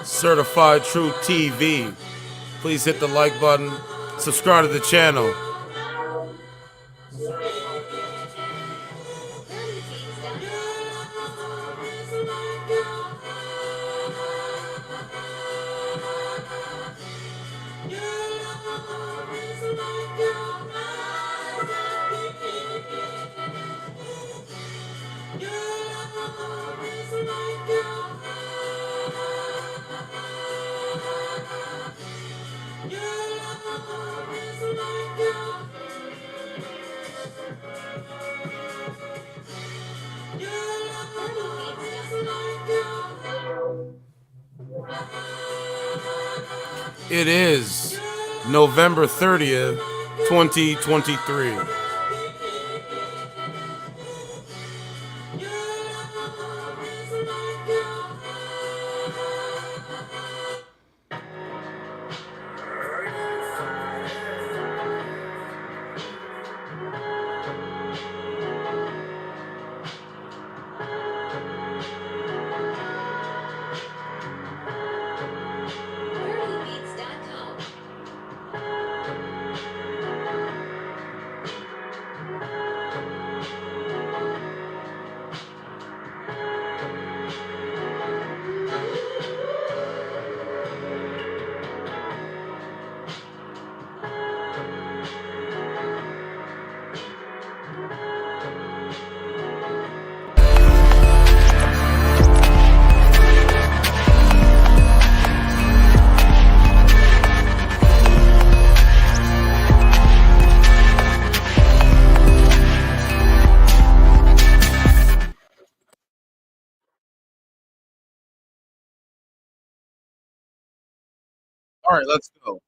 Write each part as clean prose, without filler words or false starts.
Certified True TV. Please hit the like button, subscribe to the channel. It is November 30th, 2023. All right, let's go.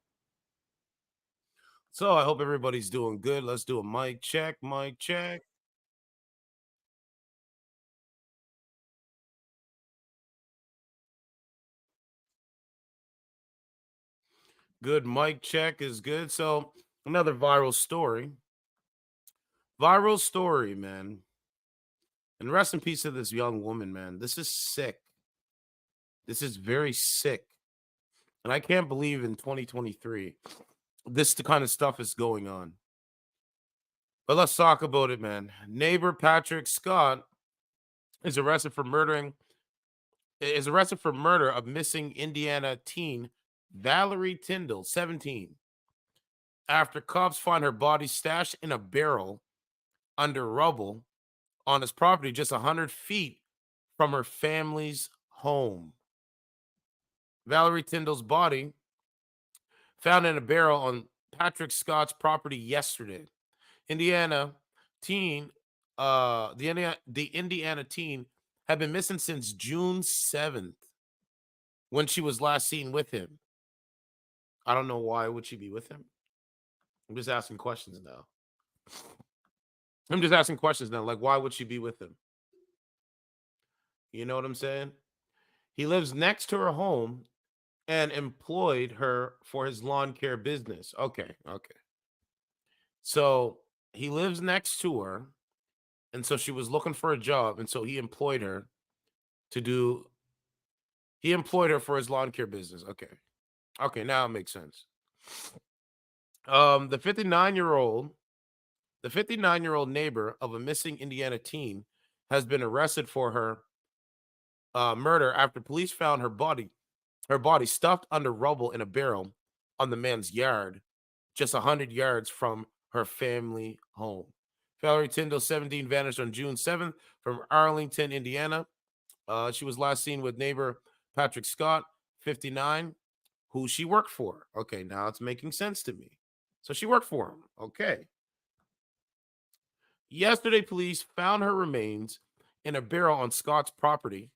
So I hope everybody's doing good. Let's do a mic check, mic check. Good mic check is good. So another viral story. Viral story, man. And rest in peace to this young woman, man. This is sick. This is very sick. And I can't believe in 2023 this the kind of stuff is going on. But let's talk about it, man. Neighbor Patrick Scott is arrested for murder of missing Indiana teen Valerie Tindall, 17, after cops find her body stashed in a barrel under rubble on his property just 100 feet from her family's home. Valerie Tindall's body found in a barrel on Patrick Scott's property yesterday. Indiana teen, the Indiana teen had been missing since June 7th when she was last seen with him. I don't know why would she be with him. I'm just asking questions now. I'm just asking questions now. Like, why would she be with him? You know what I'm saying? He lives next to her home and employed her for his lawn care business. Okay, okay. So he lives next to her, and so she was looking for a job, and so to do he employed her for his lawn care business. Okay. Okay, now it makes sense. The 59-year-old neighbor of a missing Indiana teen has been arrested for her murder after police found her body stuffed under rubble in a barrel on the man's yard, just 100 yards from her family home. Valerie Tindall, 17, vanished on June 7th from Arlington, Indiana. She was last seen with neighbor Patrick Scott, 59, who she worked for. Okay, now it's making sense to me. So she worked for him. Okay. Yesterday, police found her remains in a barrel on Scott's property.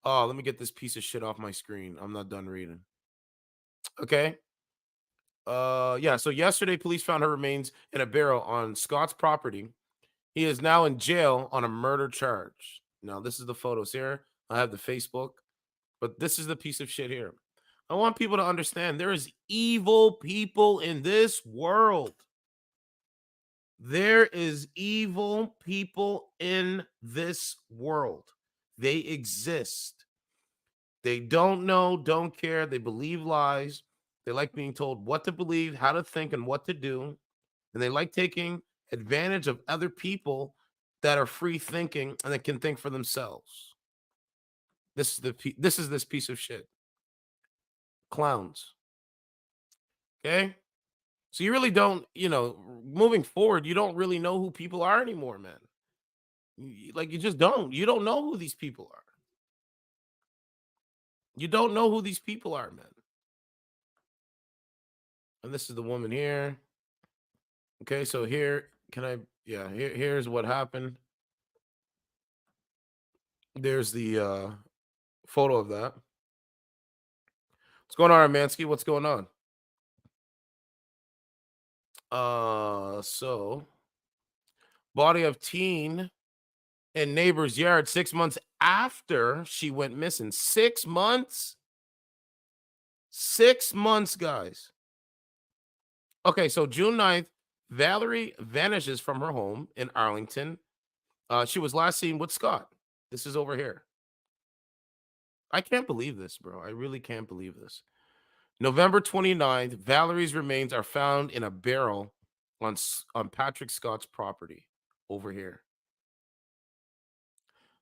Oh, let me get this piece of shit off my screen. I'm not done reading. Okay. Yeah. So yesterday, police found her remains in a barrel on Scott's property. He is now in jail on a murder charge. Now, this is the photos here. I have the Facebook, but this is the piece of shit here. I want people to understand there is evil people in this world. There is evil people in this world. They exist. They don't know, don't care. They believe lies. They like being told what to believe, how to think, and what to do. And they like taking advantage of other people that are free thinking and that can think for themselves. This is this piece of shit. Clowns. Okay? So you really don't, moving forward, you don't really know who people are anymore, man. Like you just don't. You don't know who these people are. You don't know who these people are, man. And this is the woman here. Okay, so here, can I? Yeah, here's what happened. There's the photo of that. What's going on, Mansky? What's going on? So body of teen in neighbor's yard 6 months after she went missing. 6 months. 6 months, guys. Okay, so June 9th, Valerie vanishes from her home in Arlington. She was last seen with Scott. This is over here. I can't believe this, bro. I really can't believe this. November 29th, Valerie's remains are found in a barrel on Patrick Scott's property over here.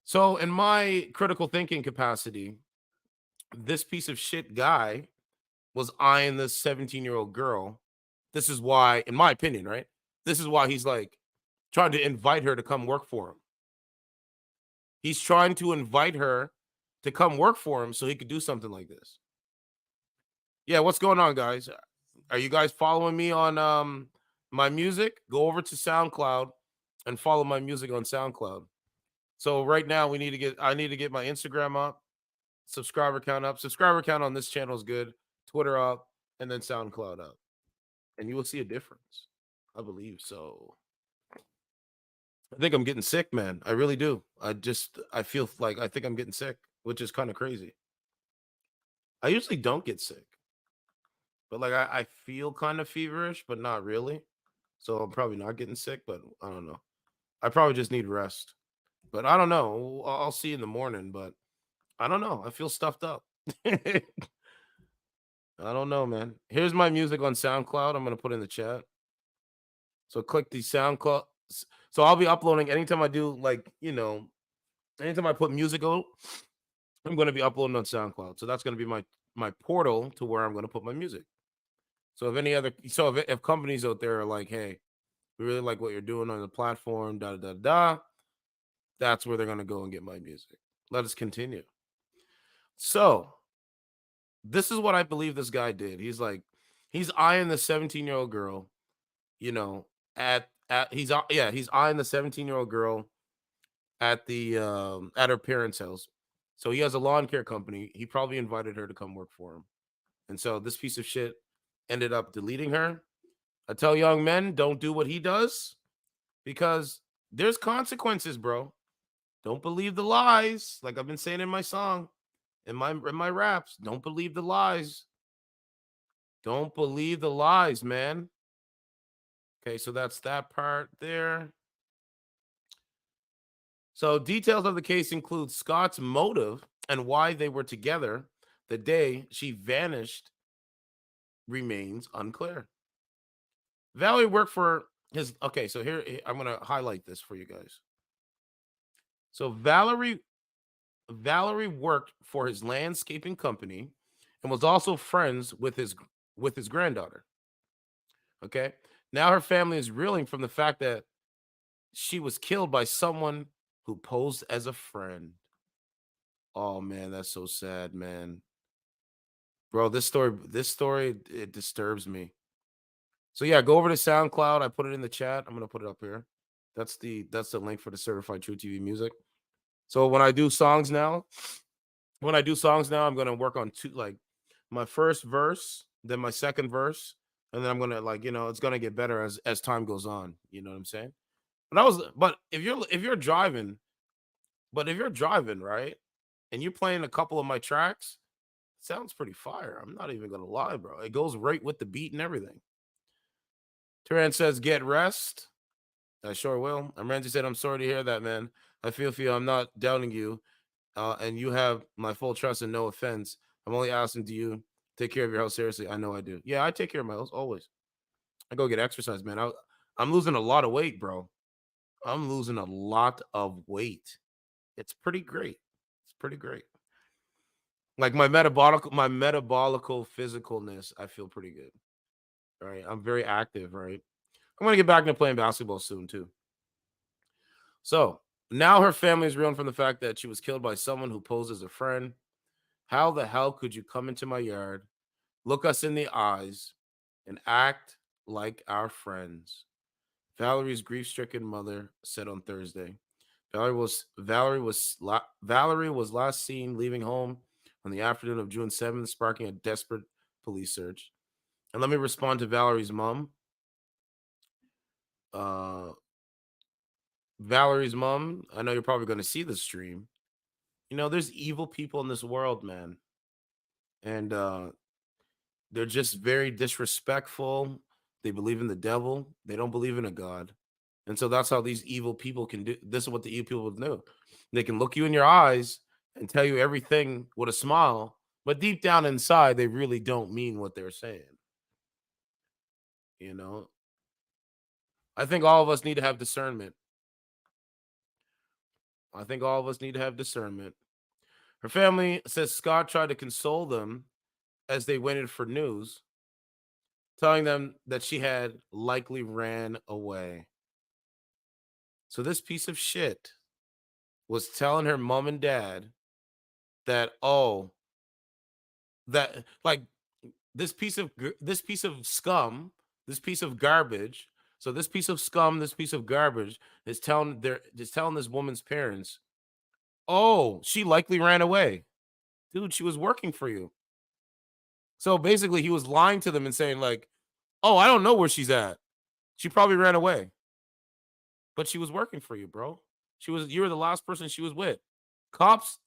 So, in my critical thinking capacity, this piece of shit guy was eyeing this 17-year-old girl. This is why, in my opinion, right? This is why he's like trying to invite her to come work for him. He's trying to invite her to come work for him so he could do something like this. Yeah, what's going on, guys? Are you guys following me on my music? Go over to SoundCloud and follow my music on SoundCloud. So right now I need to get my Instagram up, subscriber count up. Subscriber count on this channel is good. Twitter up, and then SoundCloud up. And you will see a difference. I believe so. I think I'm getting sick, man. I really do. I feel like I think I'm getting sick, which is kind of crazy. I usually don't get sick. But like I feel kind of feverish, but not really. So I'm probably not getting sick, but I don't know. I probably just need rest. But I don't know. I'll see in the morning, but I don't know. I feel stuffed up. I don't know, man. Here's my music on SoundCloud. I'm gonna put in the chat. So click the SoundCloud. So I'll be uploading anytime I do anytime I put music out, I'm gonna be uploading on SoundCloud. So that's gonna be my portal to where I'm gonna put my music. So if companies out there are like, hey, we really like what you're doing on the platform, da da da da, that's where they're gonna go and get my music. Let us continue. So this is what I believe this guy did. He's eyeing the 17-year-old girl, you know, he's eyeing the 17-year-old girl at her parents' house. So he has a lawn care company. He probably invited her to come work for him. And so this piece of shit ended up deleting her. I tell young men, don't do what he does because there's consequences, bro. Don't believe the lies. Like I've been saying in my song, in my raps, don't believe the lies. Don't believe the lies, man. Okay, so that's that part there. So details of the case include Scott's motive and why they were together the day she vanished remains unclear. Valerie worked for his so here I'm going to highlight this for you guys. So Valerie worked for his landscaping company and was also friends with his granddaughter. Okay? Now her family is reeling from the fact that she was killed by someone who posed as a friend. Oh man, that's so sad, man. Bro, this story it disturbs me. So yeah, go over to SoundCloud. I put it in the chat. I'm gonna put it up here. That's the link for the Certified True TV music. So when I do songs now, I'm gonna work on my first verse, then my second verse, and then I'm gonna it's gonna get better as time goes on. You know what I'm saying? But if you're driving, right, and you're playing a couple of my tracks, it sounds pretty fire. I'm not even gonna lie, bro. It goes right with the beat and everything. Turan says, "Get rest." I sure will. And Ramsey said, "I'm sorry to hear that, man. I feel for you. I'm not doubting you. and you have my full trust and no offense. I'm only asking, do you take care of your health seriously? I know I do. Yeah, I take care of my health always. I go get exercise, man. I'm losing a lot of weight, bro. I'm losing a lot of weight. It's pretty great. It's pretty great. Like my metabolical physicalness, I feel pretty good. Right. I'm very active, right? I'm gonna get back into playing basketball soon too. So now her family is reeling from the fact that she was killed by someone who posed as a friend. How the hell could you come into my yard, look us in the eyes, and act like our friends? Valerie's grief-stricken mother said on Thursday. Valerie was last seen leaving home on the afternoon of June 7th, sparking a desperate police search. And let me respond to Valerie's mom. Uh, Valerie's mom, I know you're probably going to see the stream. There's evil people in this world, man, and they're just very disrespectful. They believe in the devil. They don't believe in a God. And so that's how these evil people can do. This is what the evil people do. They can look you in your eyes and tell you everything with a smile, but deep down inside, they really don't mean what they're saying. You know, I think all of us need to have discernment. I think all of us need to have discernment. Her family says Scott tried to console them as they waited for news, telling them that she had likely ran away. So this piece of shit was telling her mom and dad that, oh, that like this piece of scum, this piece of garbage. So this piece of scum, this piece of garbage is telling this woman's parents, oh, she likely ran away. Dude, she was working for you. So basically he was lying to them and saying, like, oh, I don't know where she's at. She probably ran away. But she was working for you, bro. You were the last person she was with. Cops,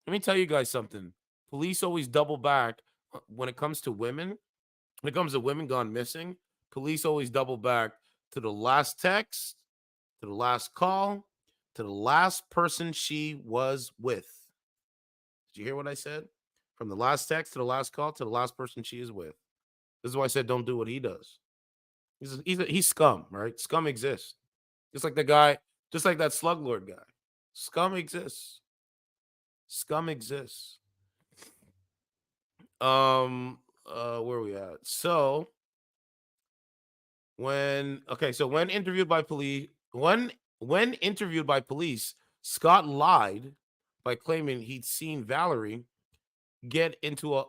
let me tell you guys something. Police always double back when it comes to women. When it comes to women gone missing, police always double back to the last text, to the last call, to the last person she was with. Did you hear what I said? From the last text to the last call to the last person she is with. This is why I said don't do what he does. He's scum, right? Scum exists. Just like the guy, just like that slug lord guy. Scum exists. Scum exists. Where are we at? So when interviewed by police, when interviewed by police, Scott lied by claiming he'd seen Valerie get into a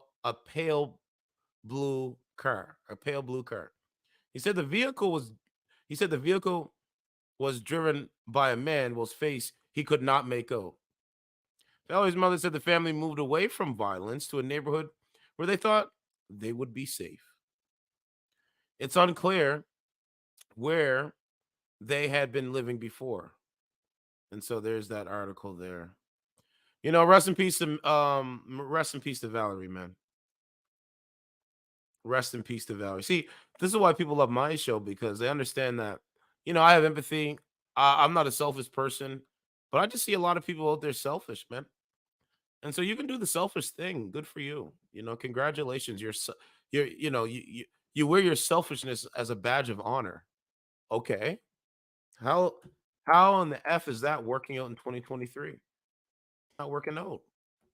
blue pale blue car. He said the vehicle was he said the vehicle was driven by a man whose face he could not make out. Valerie's mother said the family moved away from violence to a neighborhood where they thought they would be safe. It's unclear where they had been living before. And so there's that article there. Rest in peace to Valerie, man. Rest in peace to Valerie. See, this is why people love my show because they understand that, I have empathy. I'm not a selfish person, but I just see a lot of people out there selfish, man. And so you can do the selfish thing. Good for you. Congratulations. You're you wear your selfishness as a badge of honor. Okay. How how in the F is that working out in 2023? Not working out.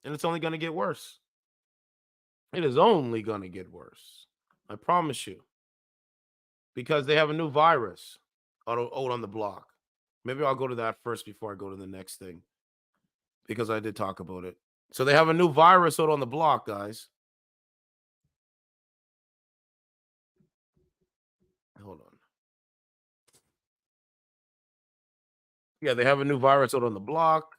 And it's only going to get worse. It is only going to get worse. I promise you. Because they have a new virus out on the block. Maybe I'll go to that first before I go to the next thing. Because I did talk about it. So they have a new virus out on the block, guys. Hold on. Yeah, they have a new virus out on the block.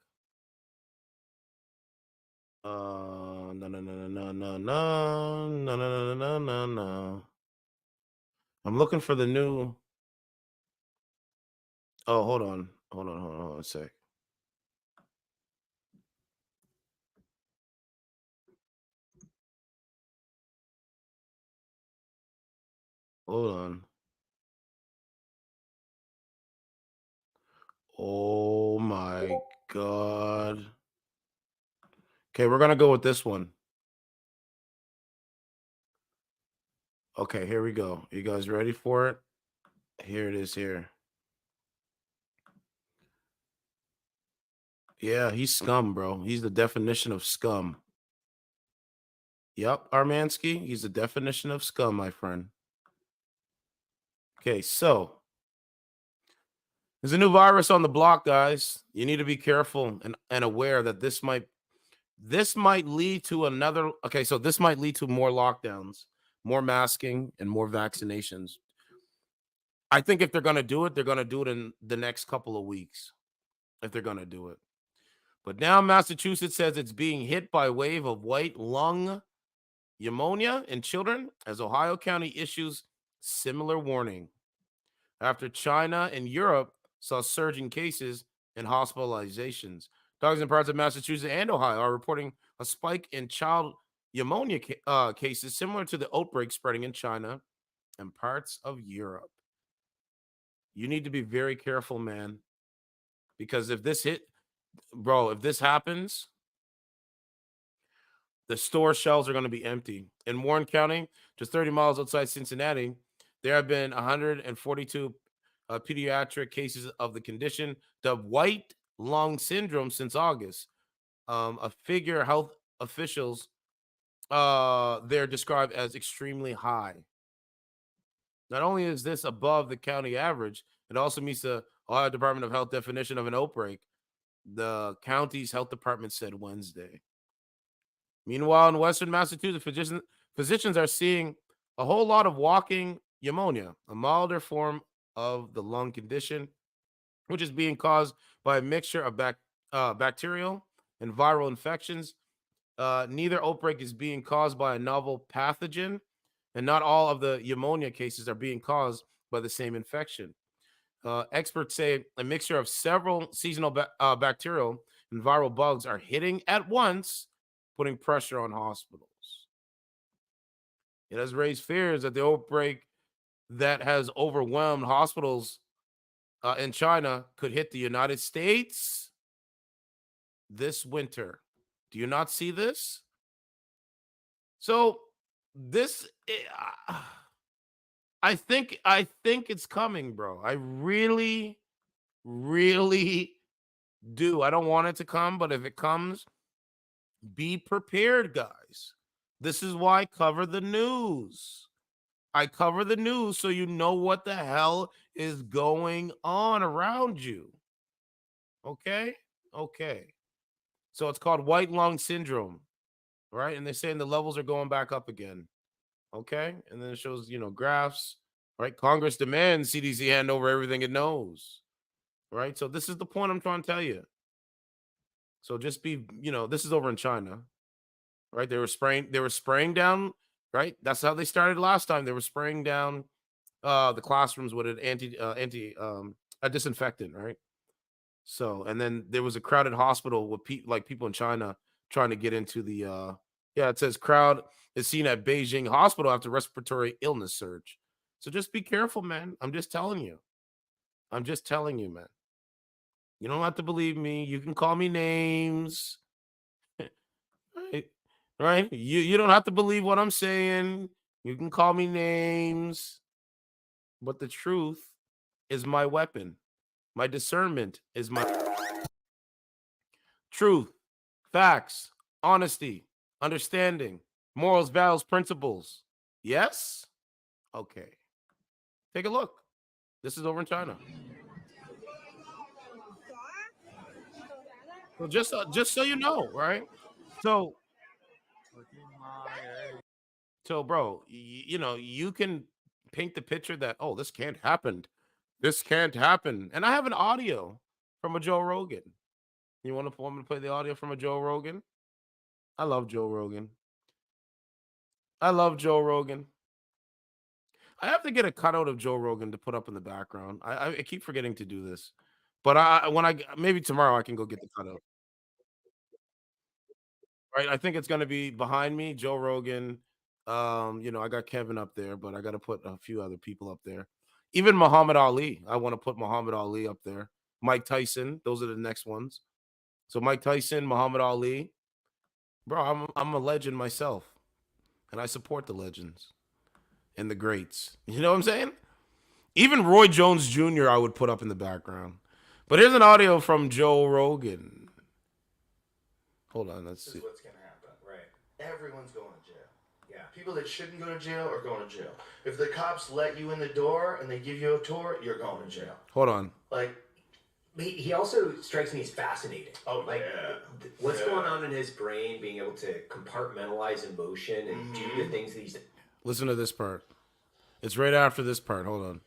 No, no, no, no, no, no, no, no, no, no, no, no. I'm looking for the new. Oh, hold on a sec. Hold on. Oh my god. Okay, we're gonna go with this one. Okay, here we go. You guys ready for it? Here it is here. Yeah, he's scum, bro. He's the definition of scum. Yep, Armansky, he's the definition of scum, my friend. Okay, so there's a new virus on the block, guys. You need to be careful and aware that this might lead to another. Okay, so this might lead to more lockdowns, more masking, and more vaccinations. I think if they're gonna do it, they're gonna do it in the next couple of weeks. If they're gonna do it. But now Massachusetts says it's being hit by a wave of white lung pneumonia in children as Ohio County issues similar warning after China and Europe saw surging cases and hospitalizations. Doctors in parts of Massachusetts and Ohio are reporting a spike in child pneumonia cases similar to the outbreak spreading in China and parts of Europe. You need to be very careful, man, because if this if this happens, the store shelves are going to be empty. In Warren County, just 30 miles outside Cincinnati, there have been 142 pediatric cases of the condition, the white lung syndrome, since August. A figure health officials they're described as extremely high. Not only is this above the county average, it also meets the Ohio Department of Health definition of an outbreak, the county's health department said Wednesday. Meanwhile, in Western Massachusetts, physicians are seeing a whole lot of walking pneumonia, a milder form of the lung condition, which is being caused by a mixture of bacterial and viral infections. Neither outbreak is being caused by a novel pathogen, and not all of the pneumonia cases are being caused by the same infection. Experts say a mixture of several seasonal bacterial and viral bugs are hitting at once, putting pressure on hospitals. It has raised fears that the outbreak that has overwhelmed hospitals in China could hit the United States this winter. Do you not see this? So this, I think it's coming, bro. I really, really do. I don't want it to come, but if it comes, be prepared, guys. This is why I cover the news. I cover the news so you know what the hell is going on around you. Okay? Okay. So it's called white lung syndrome, right? And they're saying the levels are going back up again. Okay? And then it shows, graphs, right? Congress demands CDC hand over everything it knows, right? So this is the point I'm trying to tell you. So just be, this is over in China, right? They were spraying down, right? That's how they started last time. They were spraying down the classrooms with an a disinfectant, right? So, and then there was a crowded hospital with people in China trying to get into the yeah, it says crowd is seen at Beijing hospital after respiratory illness surge. So just be careful, man. I'm just telling you. I'm just telling you, man. You don't have to believe me. You can call me names. Right? Right? You don't have to believe what I'm saying. You can call me names, but the truth is my weapon. My discernment is my truth, facts, honesty, understanding, morals, values, principles. Yes? Okay. Take a look. This is over in China. So just so you know, right? So bro, you can paint the picture that, oh, this can't happen. This can't happen. And I have an audio from a Joe Rogan. You want me to play the audio from a Joe Rogan? I love Joe Rogan. I love Joe Rogan. I have to get a cutout of Joe Rogan to put up in the background. I keep forgetting to do this, but maybe tomorrow I can go get the cutout. Right, I think it's gonna be behind me, Joe Rogan. I got Kevin up there, but I got to put a few other people up there. Even Muhammad Ali, I want to put Muhammad Ali up there. Mike Tyson, those are the next ones. So Mike Tyson, Muhammad Ali. Bro, I'm a legend myself, and I support the legends and the greats. You know what I'm saying? Even Roy Jones Jr. I would put up in the background. But here's an audio from Joe Rogan. Hold on, let's see. This is what's gonna happen. Right. Everyone's going to jail. Yeah. People that shouldn't go to jail are going to jail. If the cops let you in the door and they give you a tour, you're going to jail. Hold on. Like, he also strikes me as fascinating. oh Like, yeah. what's going on in his brain, being able to compartmentalize emotion and do the things that he's. Listen to this part. It's right after this part. Hold on.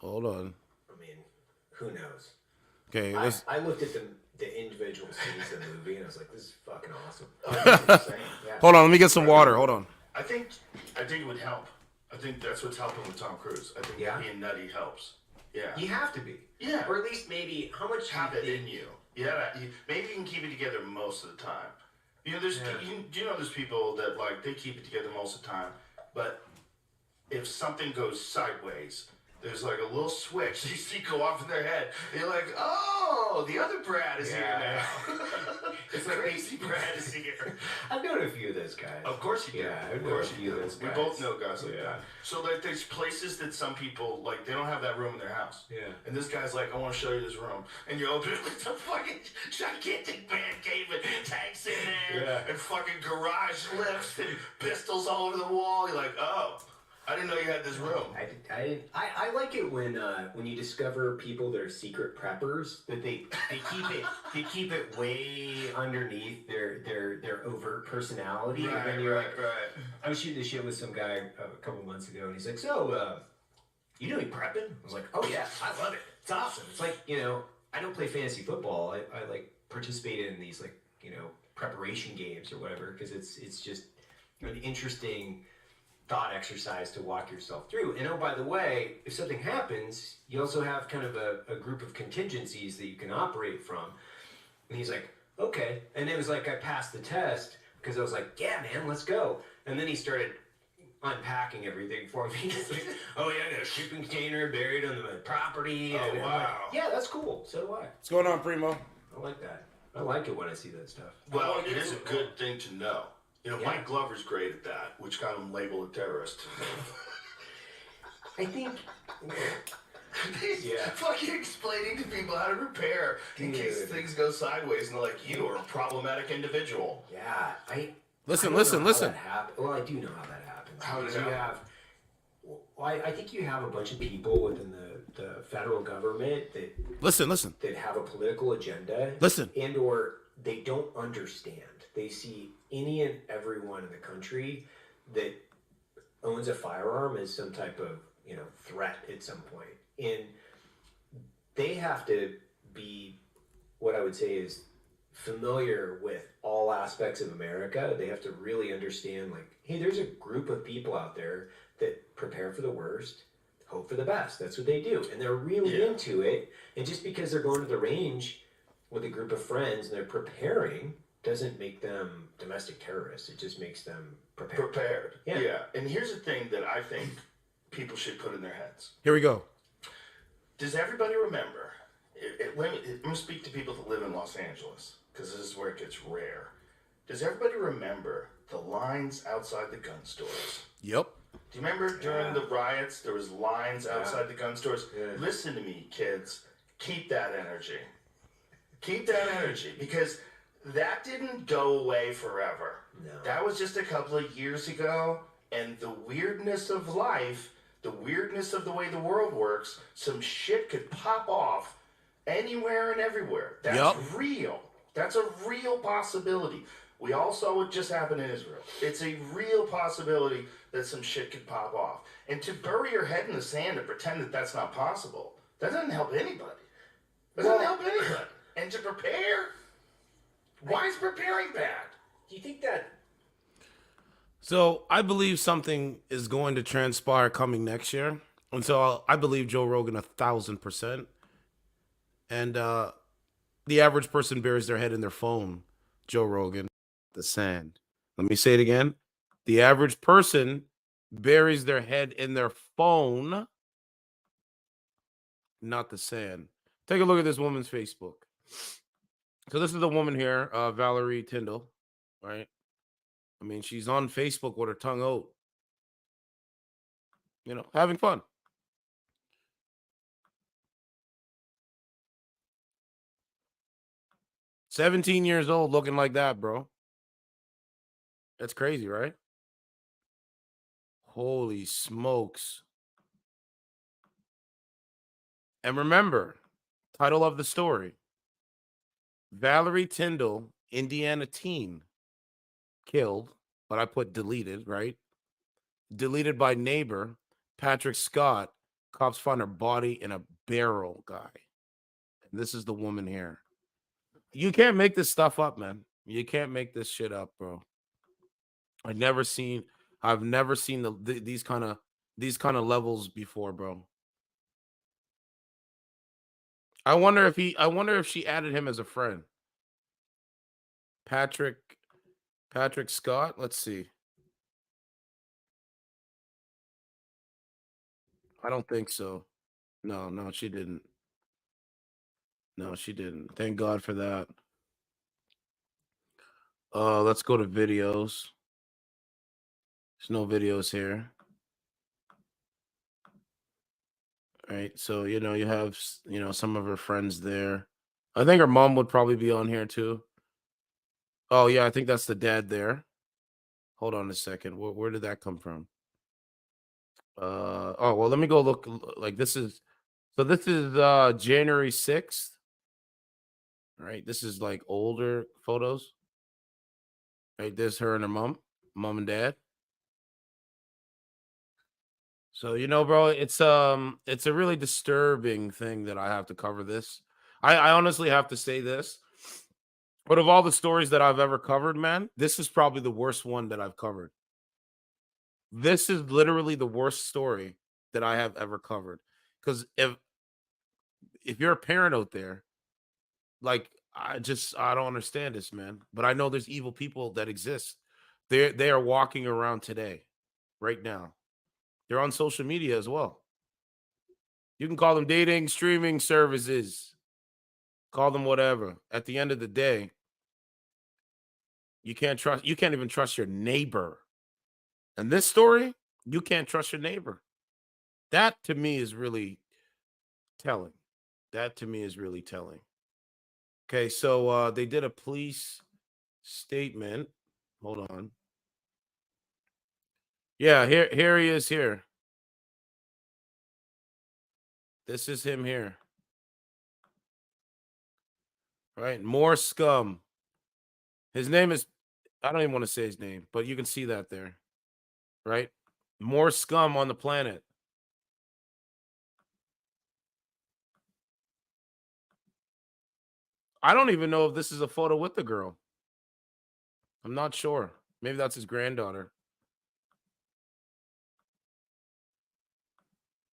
Hold on. I mean, who knows? Okay. I looked at the individual scenes of the movie and I was like, this is fucking awesome. Yeah. Hold on. Let me get some water. Hold on. I think it would help. I think that's what's helping with Tom Cruise. I think being nutty helps. Yeah. You have to be. Yeah. Or at least maybe how much Have it in you. Yeah. Maybe you can keep it together most of the time. You know, do you know there's people that like they keep it together most of the time, but if something goes sideways, there's like a little switch you see go off in their head. And you're like, oh, the other Brad is here now. It's like crazy Brad is here. I've known a few of those guys. Of course you do. Yeah, I've of known a course few you of do. those We guys. both know guys like that. So like there's places that some people like they don't have that room in their house. Yeah. And this guy's like, I want to show you this room. And you open it with the fucking gigantic man cave and tanks in there and fucking garage lifts and pistols all over the wall. You're like, oh, I didn't know you had this room. I like it when you discover people that are secret preppers that they keep it way underneath their overt personality. And then you're like, I was shooting this shit with some guy a couple months ago, and he's like, so you doing prepping? I was like, oh yeah, I love it. It's awesome. It's like, you know, I don't play fantasy football. I like participate in these like, you know, preparation games or whatever because it's just an interesting thought exercise to walk yourself through. And oh, by the way, if something happens, you also have kind of a group of contingencies that you can operate from. And he's like, okay. And it was like I passed the test because I was like, yeah, man, let's go. And then he started unpacking everything for me. He's like, oh yeah, I got a shipping container buried on the property. Oh, and I'm wow. like, yeah, that's cool. So do I. What's going on, Primo? I like that. I like it when I see that stuff. Well, it is a good thing to know. You know, Mike Glover's great at that, which got him labeled a terrorist. I think. He's fucking explaining to people how to prepare in case things go sideways, and they're like, you are a problematic individual. Yeah, Listen. Well, I do know how that happens. How does you it have? Well, I think you have a bunch of people within the federal government that Listen. that have a political agenda. Listen. And or they don't understand. They see any and everyone in the country that owns a firearm as some type of, you know, threat at some point. And they have to be what I would say is familiar with all aspects of America. They have to really understand, like, hey, there's a group of people out there that prepare for the worst, hope for the best. That's what they do. And they're really into it. And just because they're going to the range with a group of friends and they're preparing doesn't make them domestic terrorists. It just makes them prepared. Yeah. And here's the thing that I think people should put in their heads. Here we go. Does everybody remember? I'm going to speak to people that live in Los Angeles because this is where it gets rare. Does everybody remember the lines outside the gun stores? Yep. Do you remember during the riots there was lines outside the gun stores? Yeah. Listen to me, kids. Keep that energy. Keep that energy because that didn't go away forever. No. That was just a couple of years ago, and the weirdness of life, the weirdness of the way the world works, some shit could pop off anywhere and everywhere. That's real. That's a real possibility. We all saw what just happened in Israel. It's a real possibility that some shit could pop off. And to bury your head in the sand and pretend that that's not possible, that doesn't help anybody. That doesn't help anybody. And to prepare, why is preparing bad? Do you think that? So I believe something is going to transpire coming next year. And so I believe Joe Rogan 1,000%. And the average person buries their head in their phone, Joe Rogan, the sand. Let me say it again. The average person buries their head in their phone, not the sand. Take a look at this woman's Facebook. So this is the woman here, Valerie Tindall, right? I mean, she's on Facebook with her tongue out, having fun. $17 years old, looking like that, bro. That's crazy, right? Holy smokes. And remember, title of the story, Valerie Tindall, Indiana teen, killed, but I put deleted, right? Deleted by neighbor, Patrick Scott. Cops find her body in a barrel, guy. And this is the woman here. You can't make this stuff up, man. You can't make this shit up, bro. I've never seen these kind of levels before, bro. I wonder if she added him as a friend. Patrick Scott, let's see. I don't think so. No, she didn't. No, she didn't. Thank God for that. Let's go to videos. There's no videos here. Right? So, you have, some of her friends there. I think her mom would probably be on here too. Oh, yeah, I think that's the dad there. Hold on a second. Where did that come from? Oh, well, let me go look. Like, this is January 6th. Right? This is like older photos. Right? There's her and her mom and dad. So, bro, it's a really disturbing thing that I have to cover this. I honestly have to say this. But of all the stories that I've ever covered, man, this is probably the worst one that I've covered. This is literally the worst story that I have ever covered. Because if you're a parent out there, like, I don't understand this, man. But I know there's evil people that exist. They are walking around today, right now. They're on social media as well. You can call them dating, streaming services, call them whatever. At the end of the day, you can't even trust your neighbor. And this story, you can't trust your neighbor. That to me is really telling. That to me is really telling. Okay, so they did a police statement. Hold on. Yeah, here he is here. This is him here. Right? More scum. His name is, I don't even want to say his name, but you can see that there. Right? More scum on the planet. I don't even know if this is a photo with the girl. I'm not sure. Maybe that's his granddaughter.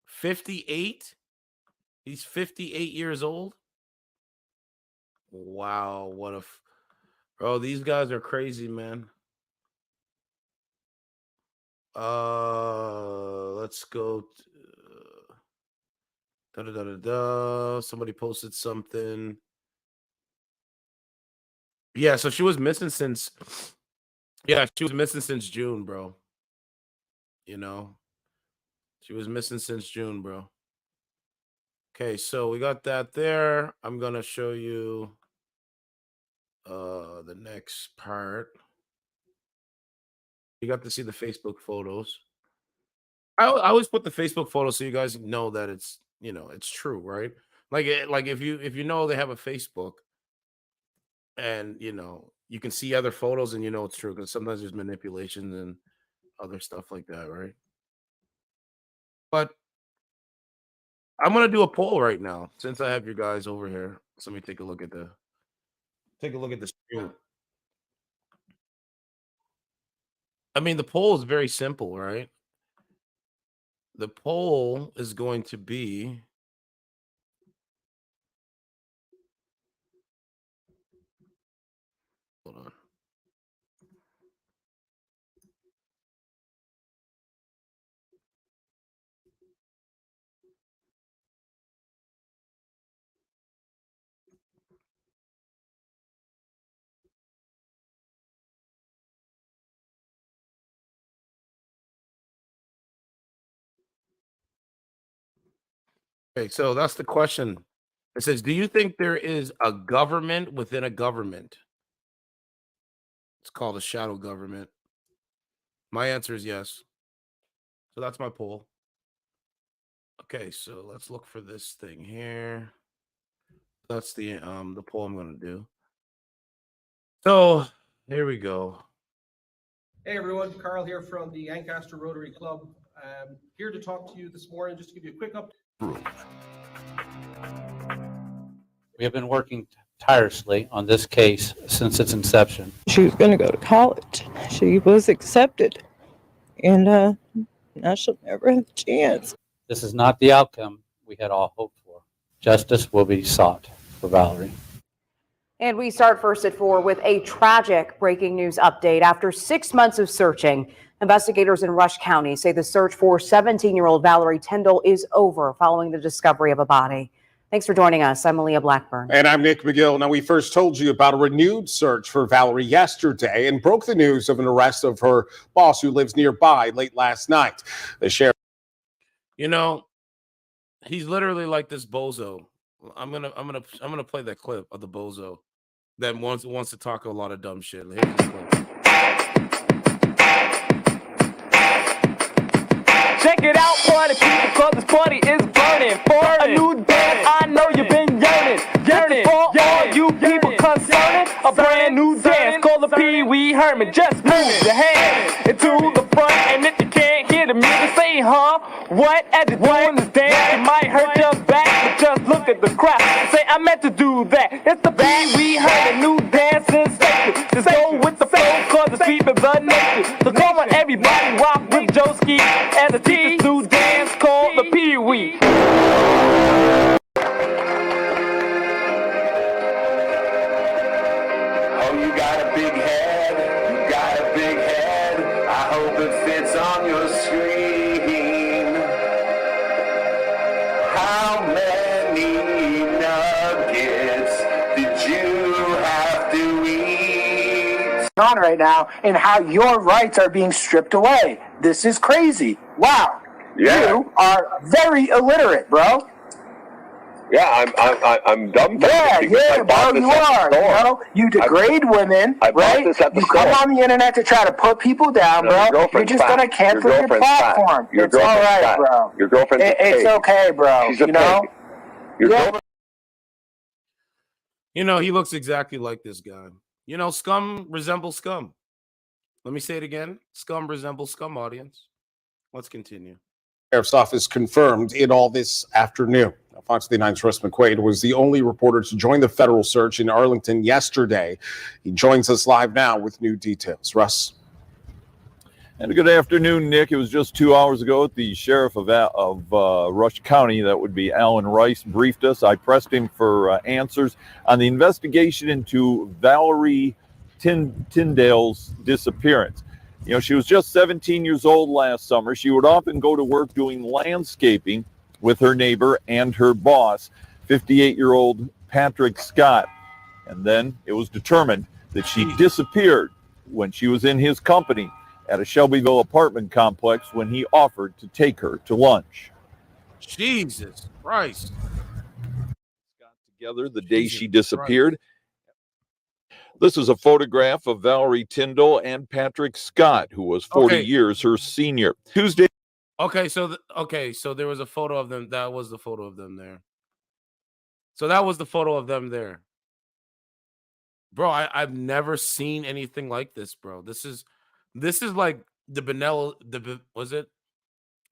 58? He's 58 years old? Wow, bro, these guys are crazy, man. Let's go. Somebody posted something. Yeah, so she was missing since June, bro. She was missing since June, bro. Okay, so we got that there. I'm gonna show you the next part. You got to see the Facebook photos. I always put the Facebook photos so you guys know that it's it's true, right? Like if you know they have a Facebook, and you can see other photos and it's true, because sometimes there's manipulations and other stuff like that, right? But I'm gonna do a poll right now since I have you guys over here. So let me take a look at the screen. I mean, the poll is very simple, right? The poll is going to be, hold on. Okay, so that's the question. It says, do you think there is a government within a government? It's called a shadow government. My answer is yes. So that's my poll. Okay, so let's look for this thing here. That's the poll I'm gonna do. So here we go. Hey everyone, Carl here from the Ancaster Rotary Club. Here to talk to you this morning, just to give you a quick update. We have been working tirelessly on this case since its inception. She was going to go to college. She was accepted. And now she'll never have a chance. This is not the outcome we had all hoped for. Justice will be sought for Valerie. And we start first at 4 with a tragic breaking news update. After 6 months of searching, investigators in Rush County say the search for 17-year-old Valerie Tindall is over following the discovery of a body. Thanks for joining us. I'm Aaliyah Blackburn. And I'm Nick McGill. Now, we first told you about a renewed search for Valerie yesterday and broke the news of an arrest of her boss who lives nearby late last night. The sheriff. You know, he's literally like this bozo. I'm gonna play that clip of the bozo that wants to talk a lot of dumb shit. Here's this clip. Check it out, party people, cause this party is burning. For a new dance, I know you've been yearning. For all you people concerning, a brand new dance called the Pee Wee Herman. Just move your hand into the front, and if you can't hear the music, say, huh? What? As you're doing this dance, it might hurt your back, but just look at the crowd. Say, I meant to do that. It's the Pee Wee Herman new dance sensation. Just go with the flow, cause the street is a nation. So come on, everybody, rock with Joeski and the teacher's new dance called the Pee Wee. Oh, you got a big head, you got a big head. I hope it fits on your screen. How many nuggets did you have to eat? On right now, and how your rights are being stripped away. This is crazy. Wow. Yeah. You are very illiterate, bro. Yeah, I'm dumbfounded. Yeah, bro, you are. You know, you degrade women, right? You come on the internet to try to put people down, bro. You're just gonna cancel your platform. It's all right, bro. Your girlfriend's It's okay, bro. She's a you know. Your girlfriend. You know, he looks exactly like this guy. You know, scum resembles scum. Let me say it again. Scum resembles scum, audience. Let's continue. Sheriff's office confirmed it all this afternoon. Fox 9's Russ McQuaid was the only reporter to join the federal search in Arlington yesterday. He joins us live now with new details. Russ. And good afternoon, Nick. It was just 2 hours ago that the sheriff of Rush County, that would be Alan Rice, briefed us. I pressed him for answers on the investigation into Valerie Tindall's disappearance. You know, she was just 17 years old last summer. She would often go to work doing landscaping with her neighbor and her boss, 58-year-old Patrick Scott. And then it was determined that she disappeared when she was in his company at a Shelbyville apartment complex when he offered to take her to lunch. Jesus Christ. Got together the day she disappeared. This is a photograph of Valerie Tindall and Patrick Scott, who was 40 years her senior. Tuesday. Okay, so there was a photo of them. That was the photo of them there. So that was the photo of them there. Bro, I've never seen anything like this, bro. This is like the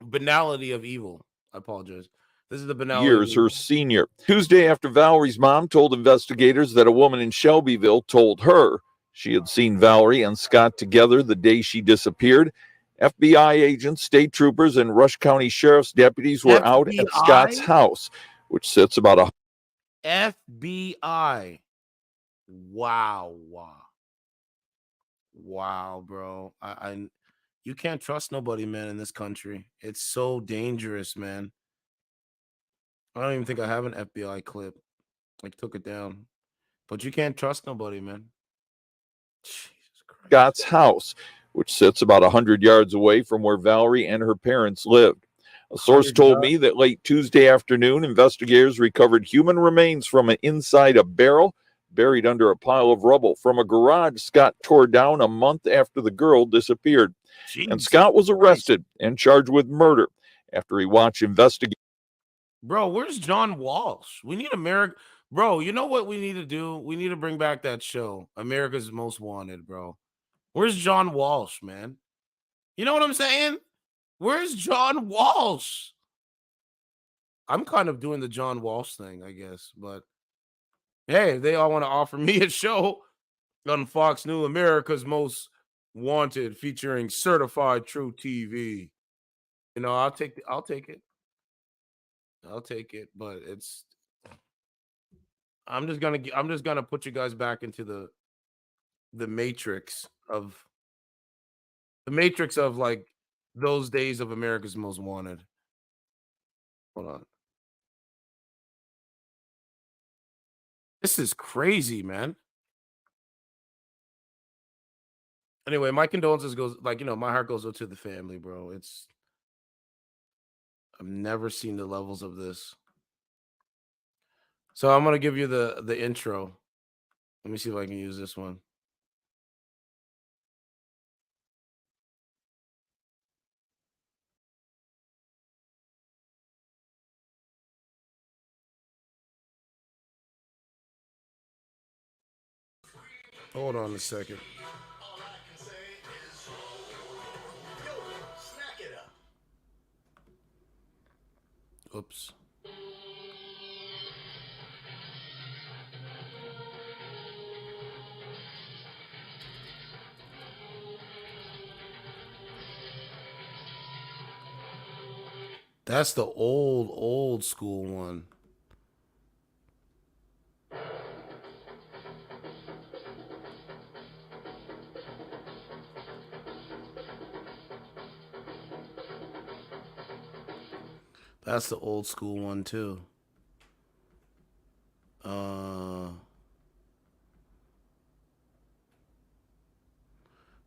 banality of evil. I apologize. This is the banality. Years her senior. Tuesday, after Valerie's mom told investigators that a woman in Shelbyville told her she had seen Valerie and Scott together the day she disappeared, FBI agents, state troopers, and Rush County Sheriff's deputies were out at Scott's house, which sits about a FBI. Wow, bro. You can't trust nobody, man, in this country. It's so dangerous, man. I don't even think I have an FBI clip. I took it down. But you can't trust nobody, man. Jesus Christ. Scott's house, which sits about 100 yards away from where Valerie and her parents lived. A source told me that late Tuesday afternoon, investigators recovered human remains from inside a barrel buried under a pile of rubble from a garage Scott tore down a month after the girl disappeared. And Scott was arrested and charged with murder after he watched investigators. Bro, where's John Walsh? We need America. Bro, you know what we need to do? We need to bring back that show, America's Most Wanted, bro. Where's John Walsh, man? You know what I'm saying? Where's John Walsh? I'm kind of doing the John Walsh thing, I guess. But hey, if they all want to offer me a show on Fox News, America's Most Wanted, featuring certified true TV, you know, I'll take it. I'll take it. But I'm just gonna put you guys back into the matrix of like those days of America's Most Wanted. Hold on. This is crazy, man. Anyway, my condolences goes, like, you know, my heart goes out to the family, bro. I've never seen the levels of this. So I'm gonna give you the intro. Let me see if I can use this one. Hold on a second. Oops. That's the old school one. That's the old school one too.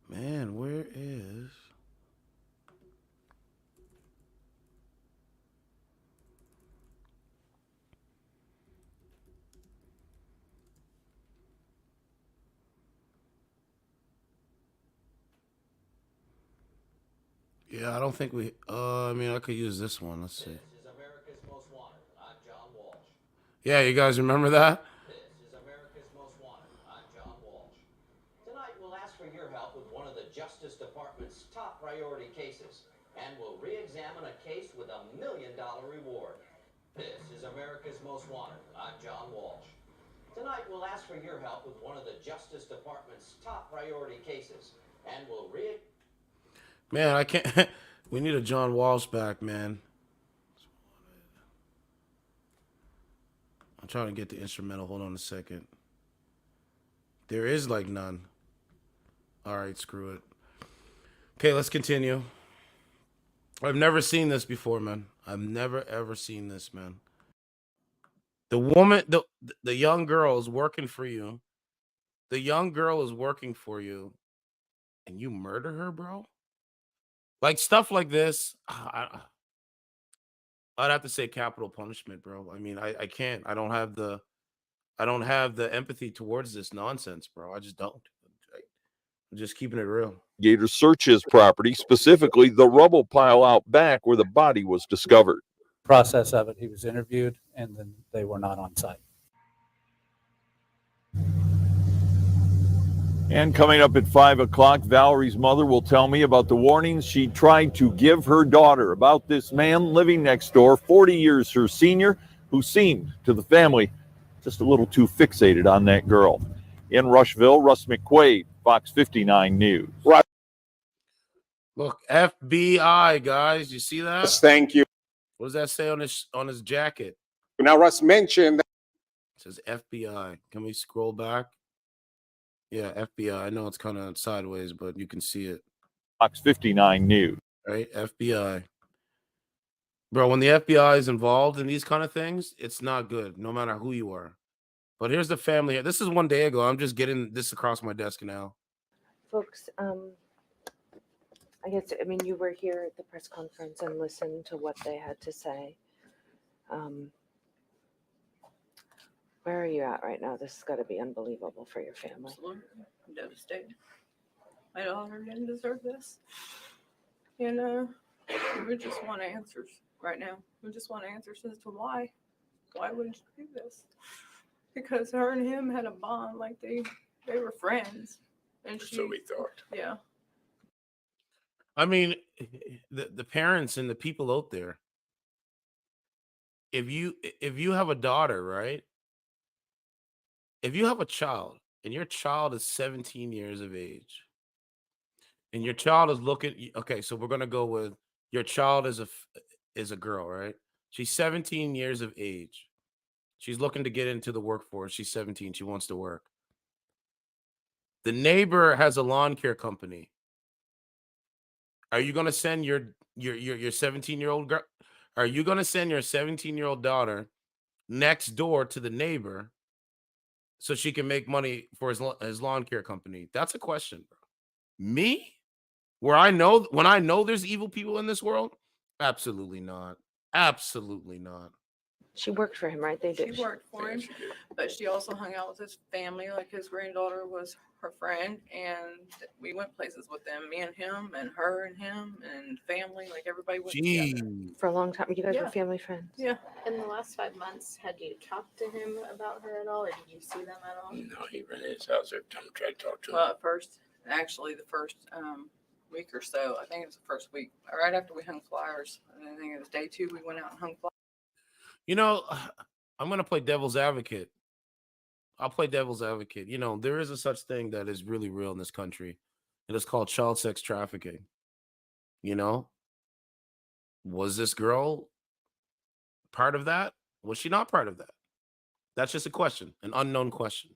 Man, where is? Yeah, I don't think we. I mean, I could use this one. Let's see. This is America's Most Wanted. I'm John Walsh. Yeah, you guys remember that? This is America's Most Wanted. I'm John Walsh. Tonight we'll ask for your help with one of the Justice Department's top priority cases, and we'll re-examine a case with $1 million reward. This is America's Most Wanted. I'm John Walsh. Tonight we'll ask for your help with one of the Justice Department's top priority cases, and we'll Man, I can't. We need a John Walsh back, man. I'm trying to get the instrumental. Hold on a second. There is like none. All right, screw it. Okay, let's continue. I've never seen this before, man. I've never ever seen this, man. The woman, the young girl is working for you. The young girl is working for you, and you murder her, bro? Like stuff like this, I'd have to say capital punishment, bro. I mean, I can't. I don't have the empathy towards this nonsense, bro. I just don't. I'm just keeping it real. Investigators search his property, specifically the rubble pile out back where the body was discovered. Process of it, he was interviewed, and then they were not on site. And coming up at 5 o'clock, Valerie's mother will tell me about the warnings she tried to give her daughter about this man living next door, 40 years her senior, who seemed to the family just a little too fixated on that girl. In Rushville, Russ McQuaid, Fox 59 News. Right. Look, FBI, guys. You see that? Yes, thank you. What does that say on his jacket? Now, Russ mentioned that It says FBI. Can we scroll back? Yeah, FBI. I know it's kind of sideways, but you can see it. Fox 59 News. Right? FBI. Bro, when the FBI is involved in these kind of things, it's not good, no matter who you are. But here's the family here. This is one day ago. I'm just getting this across my desk now. Folks, I guess, I mean, you were here at the press conference and listened to what they had to say. Where are you at right now? This has got to be unbelievable for your family. Absolutely. I'm devastated. My daughter didn't deserve this. And we just want answers right now. We just want answers as to why. Why wouldn't you do this? Because her and him had a bond, like they were friends. And So we thought. Yeah. I mean, the parents and the people out there, if you have a daughter, right? If you have a child and your child is 17 years of age and your child is looking, okay, so we're going to go with your child is a girl, right? She's 17 years of age. She's looking to get into the workforce. She's 17. She wants to work. The neighbor has a lawn care company. Are you going to send your 17-year-old girl? Are you going to send your 17-year-old daughter next door to the neighbor so she can make money for his lawn care company? That's a question, bro. Me? When I know there's evil people in this world? Absolutely not. Absolutely not. She worked for him, right? They did. She worked for him, but she also hung out with his family. Like his granddaughter was her friend, and we went places with them. Me and him, and her and him, and family. Like everybody went together. For a long time. You guys Yeah. were family friends. Yeah. In the last 5 months, had you talked to him about her at all, or did you see them at all? No, he ran his house every time I tried to talk to him. Well, at first, actually, the first week or so, I think it was the first week, right after we hung flyers. I think it was day 2. We went out and hung flyers. You know, I'm going to play devil's advocate. I'll play devil's advocate. You know, there is a such thing that is really real in this country. It is called child sex trafficking. You know, was this girl part of that? Was she not part of that? That's just a question, an unknown question.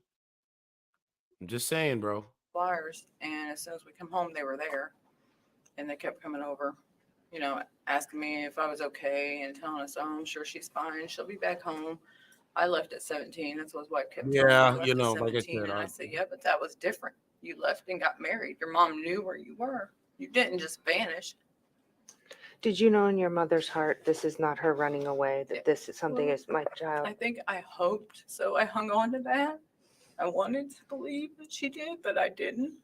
I'm just saying, bro. Flyers, and as soon as we come home, they were there, and they kept coming over, you know, asking me if I was okay and telling us, "Oh, I'm sure she's fine. She'll be back home." I left at 17. That's what his wife kept telling me. I Yeah, left you at know, like I 17, said, and I said, "Yeah, but that was different. You left and got married. Your mom knew where you were. You didn't just vanish." Did you know in your mother's heart this is not her running away, that this is something Well, is my child? I think I hoped, so I hung on to that. I wanted to believe that she did, but I didn't.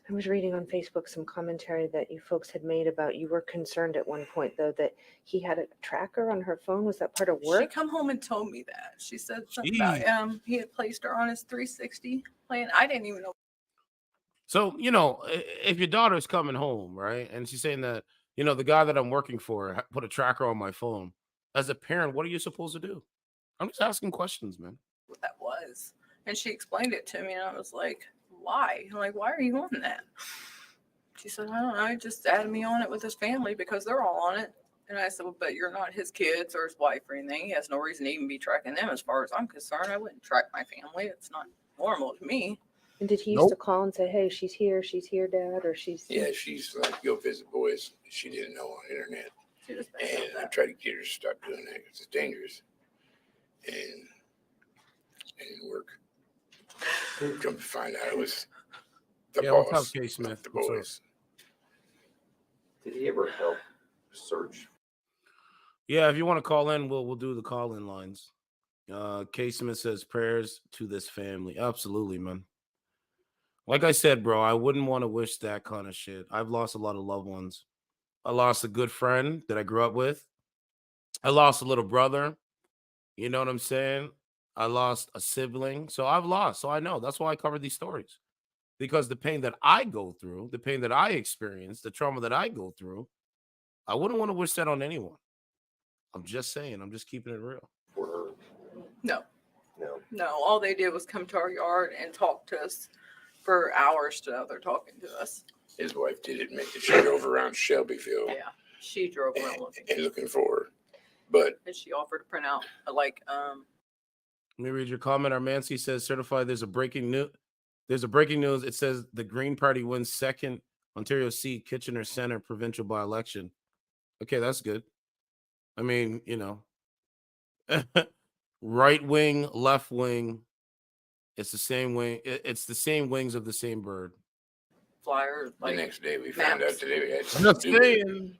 I was reading on Facebook some commentary that you folks had made about you were concerned at one point, though, that he had a tracker on her phone. Was that part of She work? come home and told me that. She said something about he had placed her on his 360 plan. I didn't even know. So, you know, if your daughter's coming home, right, and she's saying that, you know, the guy that I'm working for put a tracker on my phone, as a parent, what are you supposed to do? I'm just asking questions, man. What that was. And she explained it to me, and I was like, why? I'm like, why are you on that? She said, I don't know. He just added me on it with his family because they're all on it. And I said, well, but you're not his kids or his wife or anything. He has no reason to even be tracking them as far as I'm concerned. I wouldn't track my family. It's not normal to me. And did he used to call and say, hey, she's here, Dad, or she's... Yeah, she's like, go visit boys. She didn't know on the internet. And I tried to get her to stop doing that because it's dangerous. And it didn't work. Come to find out it was the What's boss, up, K. Smith? not the What's up? boys. Did he ever help search? Yeah, if you want to call in, we'll do the call-in lines. K. Smith says prayers to this family. Absolutely, man. Like I said, bro, I wouldn't want to wish that kind of shit. I've lost a lot of loved ones. I lost a good friend that I grew up with. I lost a little brother. You know what I'm saying? I lost a sibling. So I've lost. So I know. That's why I cover these stories. Because the pain that I go through, the pain that I experience, the trauma that I go through, I wouldn't want to wish that on anyone. I'm just saying. I'm just keeping it real. No. No. No. All they did was come to our yard and talk to us for hours. They're talking to us. His wife did admit that she drove around Shelbyville. Yeah. She drove around looking. And looking for her. But And she offered to print out Let me read your comment. Armancy says certified. There's a breaking news. It says the Green Party wins second Ontario seat, Kitchener Centre provincial by-election. Okay, that's good. I mean, you know, right wing, left wing. It's the same wing. It's the same wings of the same bird. flyer. The Like, next day we found out maps. today we had I'm something just to do with it. saying.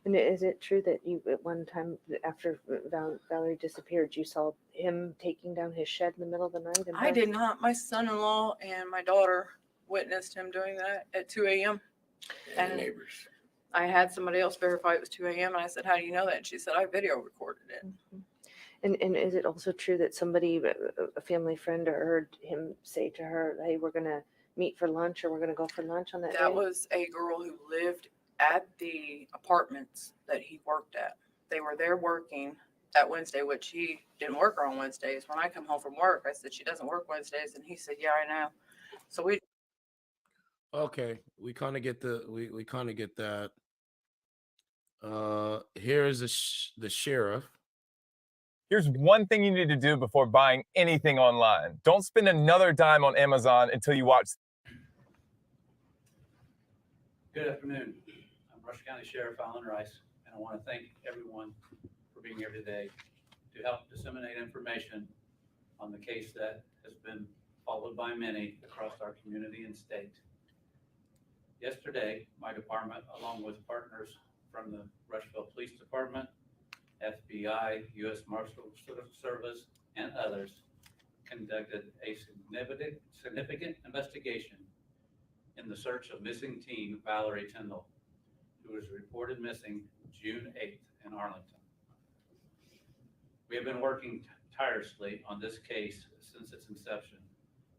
And is it true that you, at one time, after Valerie disappeared, you saw him taking down his shed in the middle of the night? I did not. My son-in-law and my daughter witnessed him doing that at 2 a.m. And the And neighbors. I had somebody else verify it was 2 a.m. And I said, "How do you know that?" And she said, "I video recorded it." And is it also true that somebody, a family friend, heard him say to her, "Hey, we're gonna meet for lunch, or we're gonna go for lunch on that day"? That was a girl who lived at the apartments that he worked at. They were there working that Wednesday, which he didn't work on Wednesdays. When I come home from work, I said, "She doesn't work Wednesdays." And he said, "Yeah, I know." So we Okay, we kind of get we kind of get that. Here's the sheriff. Here's one thing you need to do before buying anything online. Don't spend another dime on Amazon until you watch. Good afternoon. I'm Rush County Sheriff Alan Rice, and I want to thank everyone for being here today to help disseminate information on the case that has been followed by many across our community and state. Yesterday, my department, along with partners from the Rushville Police Department, FBI, U.S. Marshals Service, and others, conducted a significant investigation in the search of missing teen Valerie Tindall, who was reported missing June 8th in Arlington. We have been working tirelessly on this case since its inception,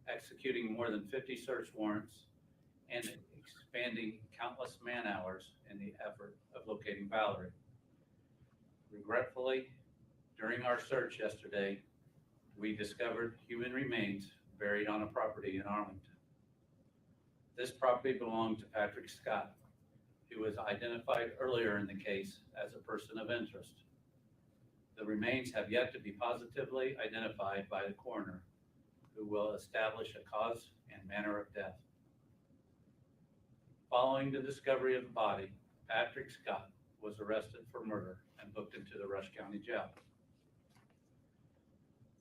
executing more than 50 search warrants and expanding countless man-hours in the effort of locating Valerie. Regretfully, during our search yesterday, we discovered human remains buried on a property in Arlington. This property belonged to Patrick Scott, who was identified earlier in the case as a person of interest. The remains have yet to be positively identified by the coroner, who will establish a cause and manner of death. Following the discovery of the body, Patrick Scott was arrested for murder and booked into the Rush County Jail.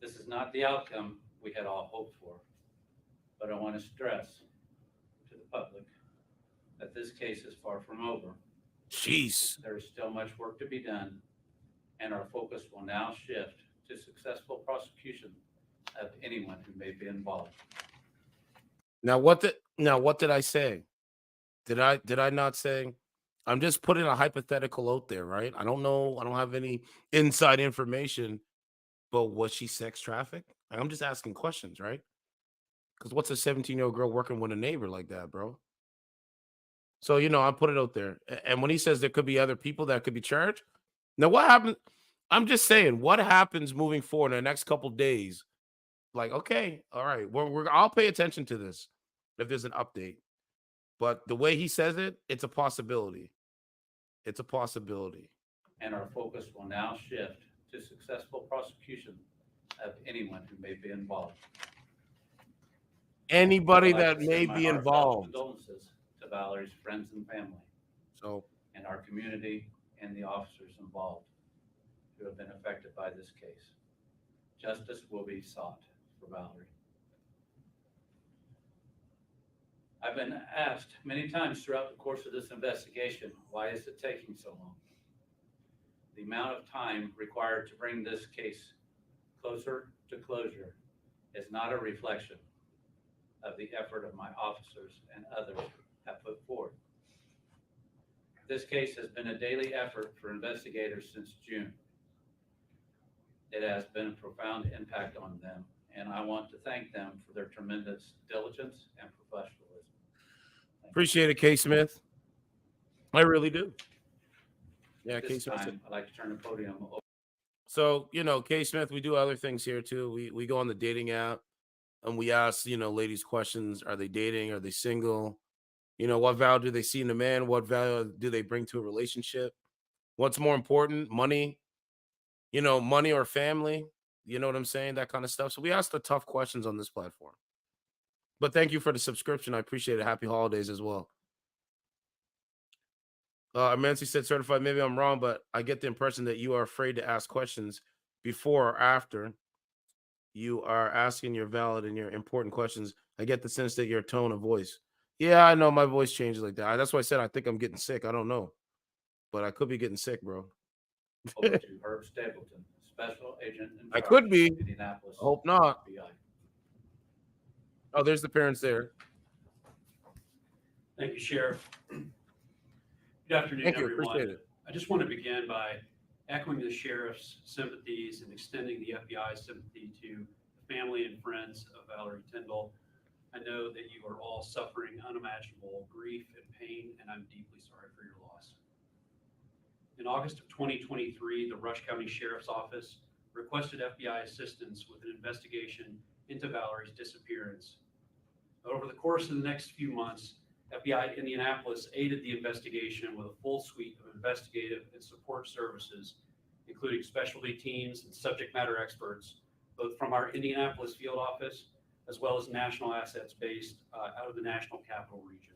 This is not the outcome we had all hoped for, but I want to stress to the public that this case is far from over. Jeez. There is still much work to be done, and our focus will now shift to successful prosecution of anyone who may be involved. Now what did I say? Did I not say? I'm just putting a hypothetical out there, right? I don't know. I don't have any inside information, but was she sex trafficked? I'm just asking questions, right? Because what's a 17-year-old girl working with a neighbor like that, bro? So, I put it out there. And when he says there could be other people that could be charged, now what happened? I'm just saying, what happens moving forward in the next couple days? Like, okay, all right, I'll pay attention to this if there's an update. But the way he says it, it's a possibility. It's a possibility. And our focus will now shift to successful prosecution of anyone who may be involved. Anybody I'd like that to may send my be heartfelt involved. Condolences to Valerie's friends and family, So, and our community and the officers involved who have been affected by this case. Justice will be sought for Valerie. I've been asked many times throughout the course of this investigation, why is it taking so long? The amount of time required to bring this case closer to closure is not a reflection of the effort of my officers and others have put forward. This case has been a daily effort for investigators since June. It has been a profound impact on them, and I want to thank them for their tremendous diligence and professionalism. appreciate it, K. Smith. I really do. Yeah, K. This Smith. time, I'd like to turn the podium over. So, K. Smith, we do other things here too. We go on the dating app and we ask, ladies questions. Are they dating? Are they single? What value do they see in a man? What value do they bring to a relationship? What's more important? Money, money or family? You know what I'm saying? That kind of stuff. So we ask the tough questions on this platform. But thank you for the subscription. I appreciate it. Happy holidays as well. Mancy said certified. Maybe I'm wrong, but I get the impression that you are afraid to ask questions before or after you are asking your valid and your important questions. I get the sense that your tone of voice. Yeah, I know my voice changes like that. That's why I said I think I'm getting sick. I don't know, but I could be getting sick, bro. Over to Herb Stapleton, Special Agent in I charge could be. of Indianapolis. Hope not. FBI. Oh, there's the parents there. Thank you, Sheriff. Good afternoon, Thank you. everyone. Appreciate it. I just want to begin by echoing the Sheriff's sympathies and extending the FBI's sympathy to the family and friends of Valerie Tindall. I know that you are all suffering unimaginable grief and pain, and I'm deeply sorry for your loss. In August of 2023, the Rush County Sheriff's Office requested FBI assistance with an investigation into Valerie's disappearance. Over the course of the next few months, FBI Indianapolis aided the investigation with a full suite of investigative and support services, including specialty teams and subject matter experts, both from our Indianapolis field office as well as national assets based out of the National Capital Region.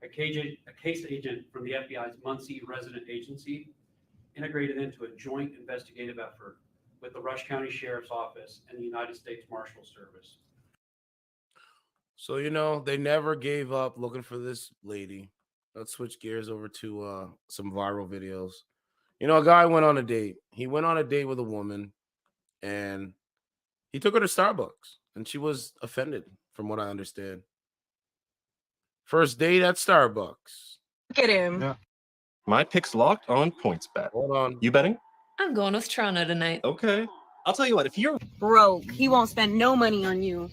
A case agent from the FBI's Muncie resident agency integrated into a joint investigative effort with the Rush County Sheriff's Office and the United States Marshal Service. So, you know, they never gave up looking for this lady. Let's switch gears over to some viral videos. You know, a guy went on a date. He went on a date with a woman, and he took her to Starbucks, and she was offended, from what I understand. First date at Starbucks. Look at him. Yeah. My pick's locked on PointsBet. Hold on. You betting? I'm going with Toronto tonight. Okay. I'll tell you what, if you're Broke, he won't spend no money on you.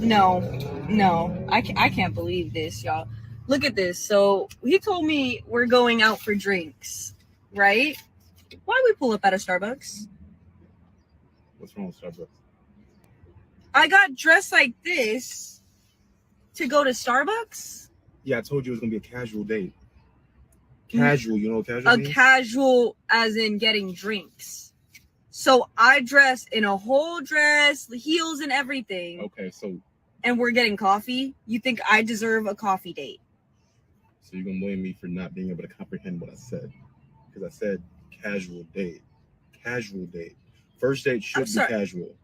No. I can't believe this, y'all. Look at this. So he told me we're going out for drinks, right? Why we pull up at a Starbucks? What's wrong with Starbucks? I got dressed like this to go to Starbucks? Yeah, I told you it was gonna be a casual date. Casual, you know what casual A means? casual as in getting drinks. So I dressed in a whole dress, heels and everything. Okay, so And we're getting coffee. You think I deserve a coffee date? you're gonna blame me for not being able to comprehend what I said. Because I said casual date. Casual date. First date should be sorry. casual.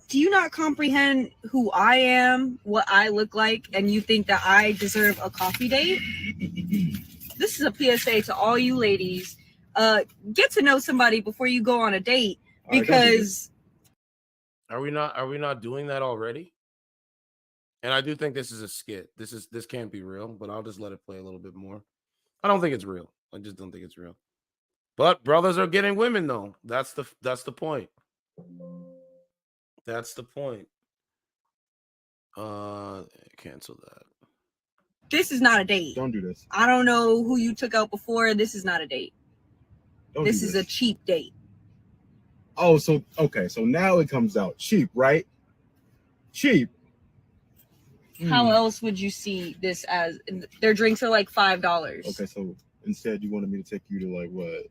Do you not comprehend who I am, what I look like, and you think that I deserve a coffee date? This is a PSA to all you ladies. Get to know somebody before you go on a date, because Are we not doing that already? And I do think this is a skit. This can't be real, but I'll just let it play a little bit more. I don't think it's real. I just don't think it's real. But brothers are getting women though. That's the point. That's the point. Cancel that. this is not a date. Don't do this. I don't know who you took out before. This is not a date. Don't This do is a cheap date. Oh, so okay, so now it comes out cheap, right? Cheap. How else would you see this as? Their drinks are like $5. Okay, so instead you wanted me to take you to like what?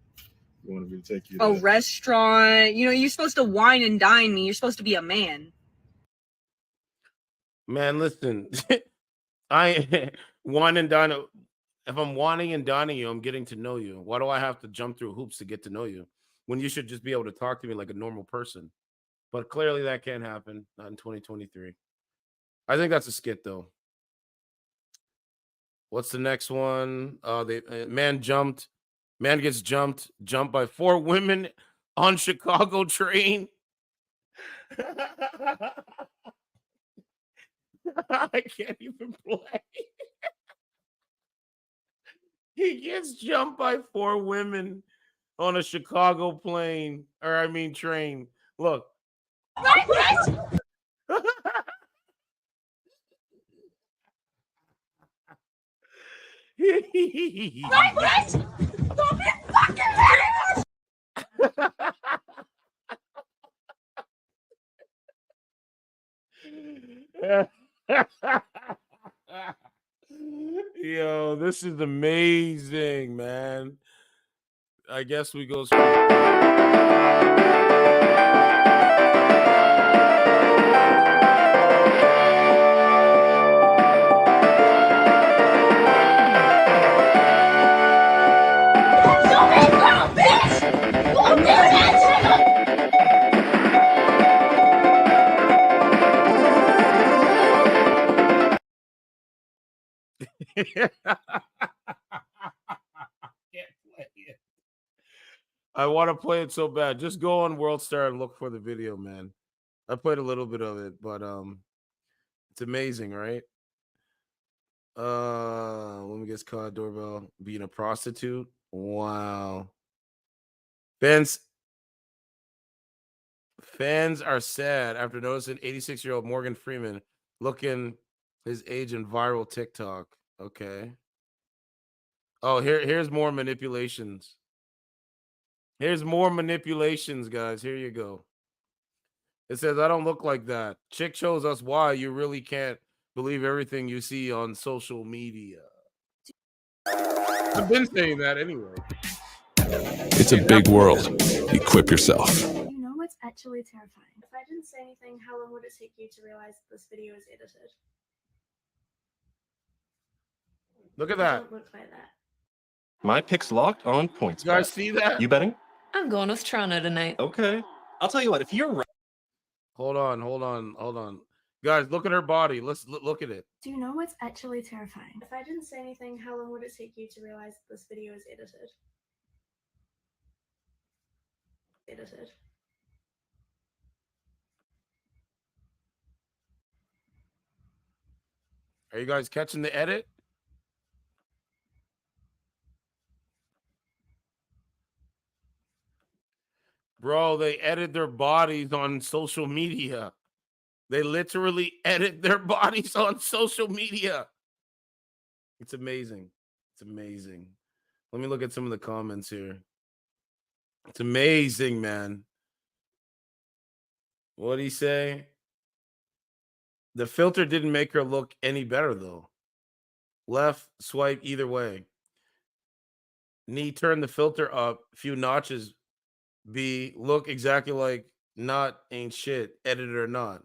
You wanted me to take you to A restaurant. You know, you're supposed to wine and dine me. You're supposed to be a man. Man, listen. I wine and dine. If I'm wanting and dining you, I'm getting to know you. Why do I have to jump through hoops to get to know you? When you should just be able to talk to me like a normal person. But clearly that can't happen. Not in 2023. I think that's a skit though. What's the next one? Man gets jumped by 4 women on Chicago train. I can't even play. He gets jumped by 4 women on a Chicago train. Look. Yo, this is amazing, man. I guess we go Can't play it. I want to play it so bad. Just go on World Star and look for the video, man. I played a little bit of it, but it's amazing, right? Woman gets caught doorbell being a prostitute. Wow. Fans are sad after noticing 86-year-old Morgan Freeman looking his age in viral TikTok. Okay. Oh, here's more manipulations. Here's more manipulations, guys. Here you go. It says, I don't look like that. Chick shows us why you really can't believe everything you see on social media. I've been saying that anyway. It's a big world. Equip yourself. You know what's actually terrifying? If I didn't say anything, how long would it take you to realize this video is edited? Look at that. Don't look like that. My pick's locked on points. You guys see that? You betting? I'm going with Toronto tonight. Okay. I'll tell you what, if you're right. Hold on. Guys, look at her body. Let's look at it. Do you know what's actually terrifying? If I didn't say anything, how long would it take you to realize this video is edited? Edited. Are you guys catching the edit? Bro, they edit their bodies on social media. They literally edit their bodies on social media. It's amazing. It's amazing. Let me look at some of the comments here. It's amazing, man. What'd he say? The filter didn't make her look any better, though. Left swipe either way. Knee turn the filter up, few notches. B, look exactly like not ain't shit, edited or not.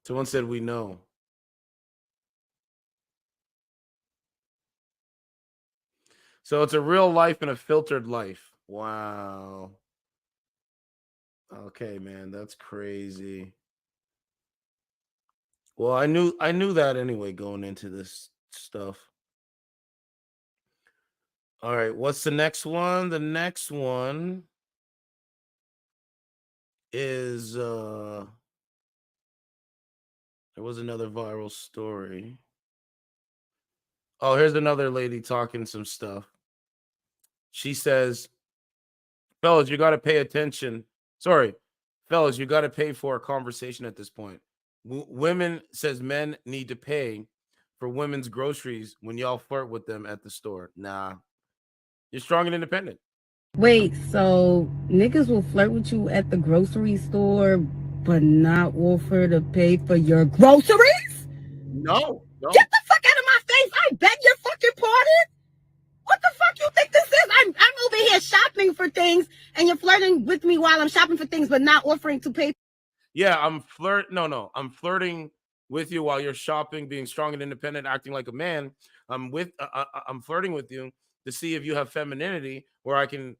Someone said we know. So it's a real life and a filtered life. Wow. Okay, man, that's crazy. Well, I knew that anyway going into this stuff. All right, what's the next one? The next one is there was another viral story. Oh, here's another lady talking some stuff. She says, fellas, you got to pay attention. Sorry, fellas, you got to pay for a conversation at this point. Women says men need to pay for women's groceries when y'all flirt with them at the store. Nah, you're strong and independent. Wait, so niggas will flirt with you at the grocery store, but not offer to pay for your groceries? No. Get the fuck out of my face! I beg your fucking pardon. What the fuck you think this is? I'm over here shopping for things, and you're flirting with me while I'm shopping for things, but not offering to pay. Yeah, I'm flirting with you while you're shopping, being strong and independent, acting like a man. I'm flirting with you to see if you have femininity, where I can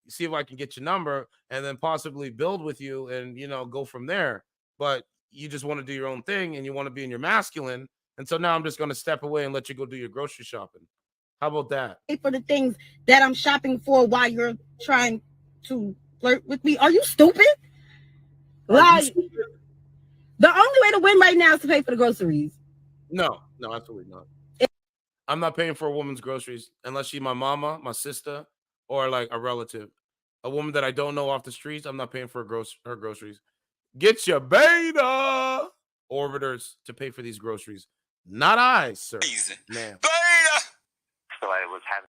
see if I can get your number and then possibly build with you and go from there. But you just want to do your own thing and you want to be in your masculine, and so now I'm just going to step away and let you go do your grocery shopping. How about that? For the things that I'm shopping for while you're trying to flirt with me. Are you stupid? Like, the only way to win right now is to pay for the groceries. No, absolutely not. I'm not paying for a woman's groceries unless she's my mama, my sister, or like a relative. A woman that I don't know off the streets, I'm not paying for her groceries. Get your beta orbiters to pay for these groceries. Not I, sir. Man. So I was having.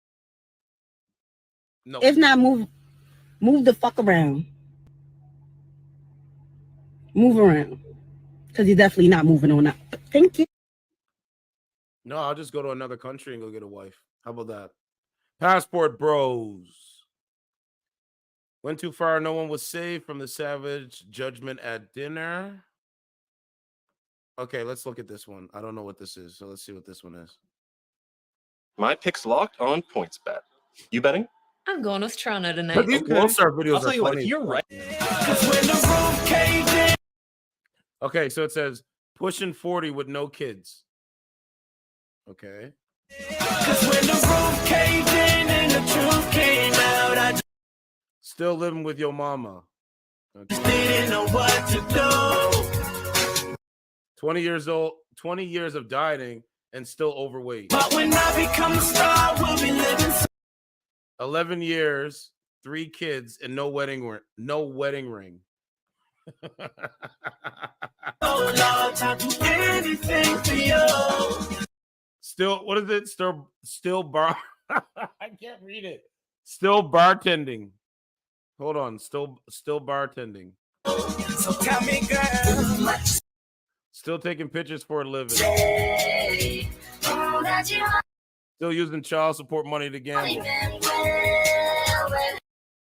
No. If not, move the fuck around. Move around. Because you're definitely not moving on up. Thank you. No, I'll just go to another country and go get a wife. How about that? Passport bros. Went too far. No one was saved from the savage judgment at dinner. Okay, let's look at this one. I don't know what this is, so let's see what this one is. My pick's locked on points bet. You betting? I'm going with Toronto But tonight. these World Star videos I'll tell are you what, funny. if you're right. Okay, so it says pushing 40 with no kids. Okay. Still living with your mama. Okay. 20 years old, 20 years of dieting and still overweight. But when I become a star, we'll be living 11 years, 3 kids, and no wedding ring. No wedding ring. Oh Lord, I'll do anything for you. Still, what is it? Still bar. I can't read it. Still bartending. Hold on. Still bartending. So tell me, girl. Still taking pictures for a living. Still using child support money to gamble.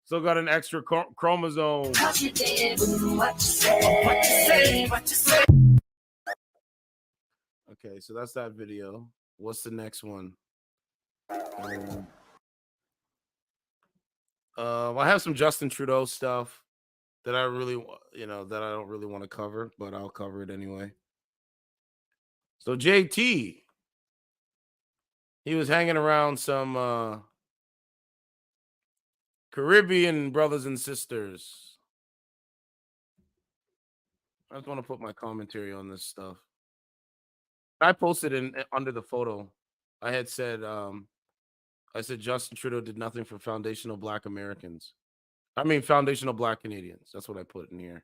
Still got an extra chromosome. Okay, so that's that video. What's the next one? I have some Justin Trudeau stuff that I really, that I don't really want to cover, but I'll cover it anyway. So JT, he was hanging around some Caribbean brothers and sisters. I just want to put my commentary on this stuff. I posted in under the photo. I had said, I said Justin Trudeau did nothing for foundational Black Americans. I mean, foundational Black Canadians. That's what I put in here.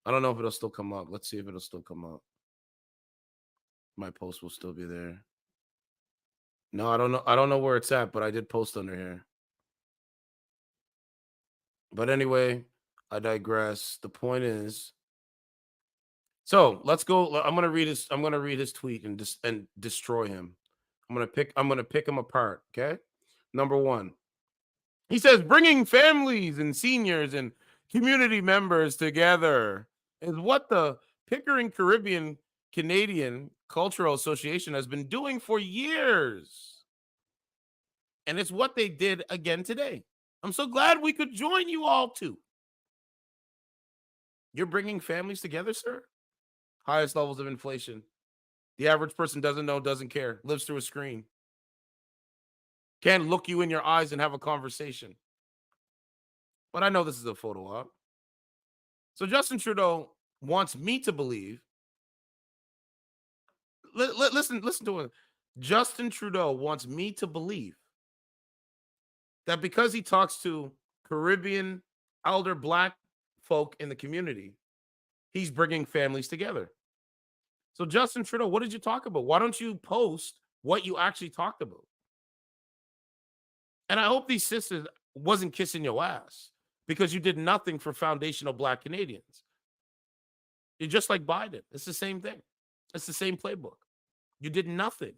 I don't know if it'll still come up. Let's see if it'll still come up. My post will still be there. No, I don't know. I don't know where it's at, but I did post under here. But anyway, I digress. The point is, so let's go. I'm gonna read his tweet and destroy him. I'm gonna pick him apart. Okay. Number one, he says bringing families and seniors and community members together is what the Pickering Caribbean Canadian Cultural Association has been doing for years. And it's what they did again today. I'm so glad we could join you all too. You're bringing families together, sir? Highest levels of inflation. The average person doesn't know, doesn't care, lives through a screen. Can't look you in your eyes and have a conversation. But I know this is a photo op. So Justin Trudeau wants me to believe. Listen to it. Justin Trudeau wants me to believe that because he talks to Caribbean elder Black folk in the community, he's bringing families together. So Justin Trudeau, what did you talk about? Why don't you post what you actually talked about? And I hope these sisters wasn't kissing your ass because you did nothing for foundational Black Canadians. You're just like Biden. It's the same thing. It's the same playbook. You did nothing.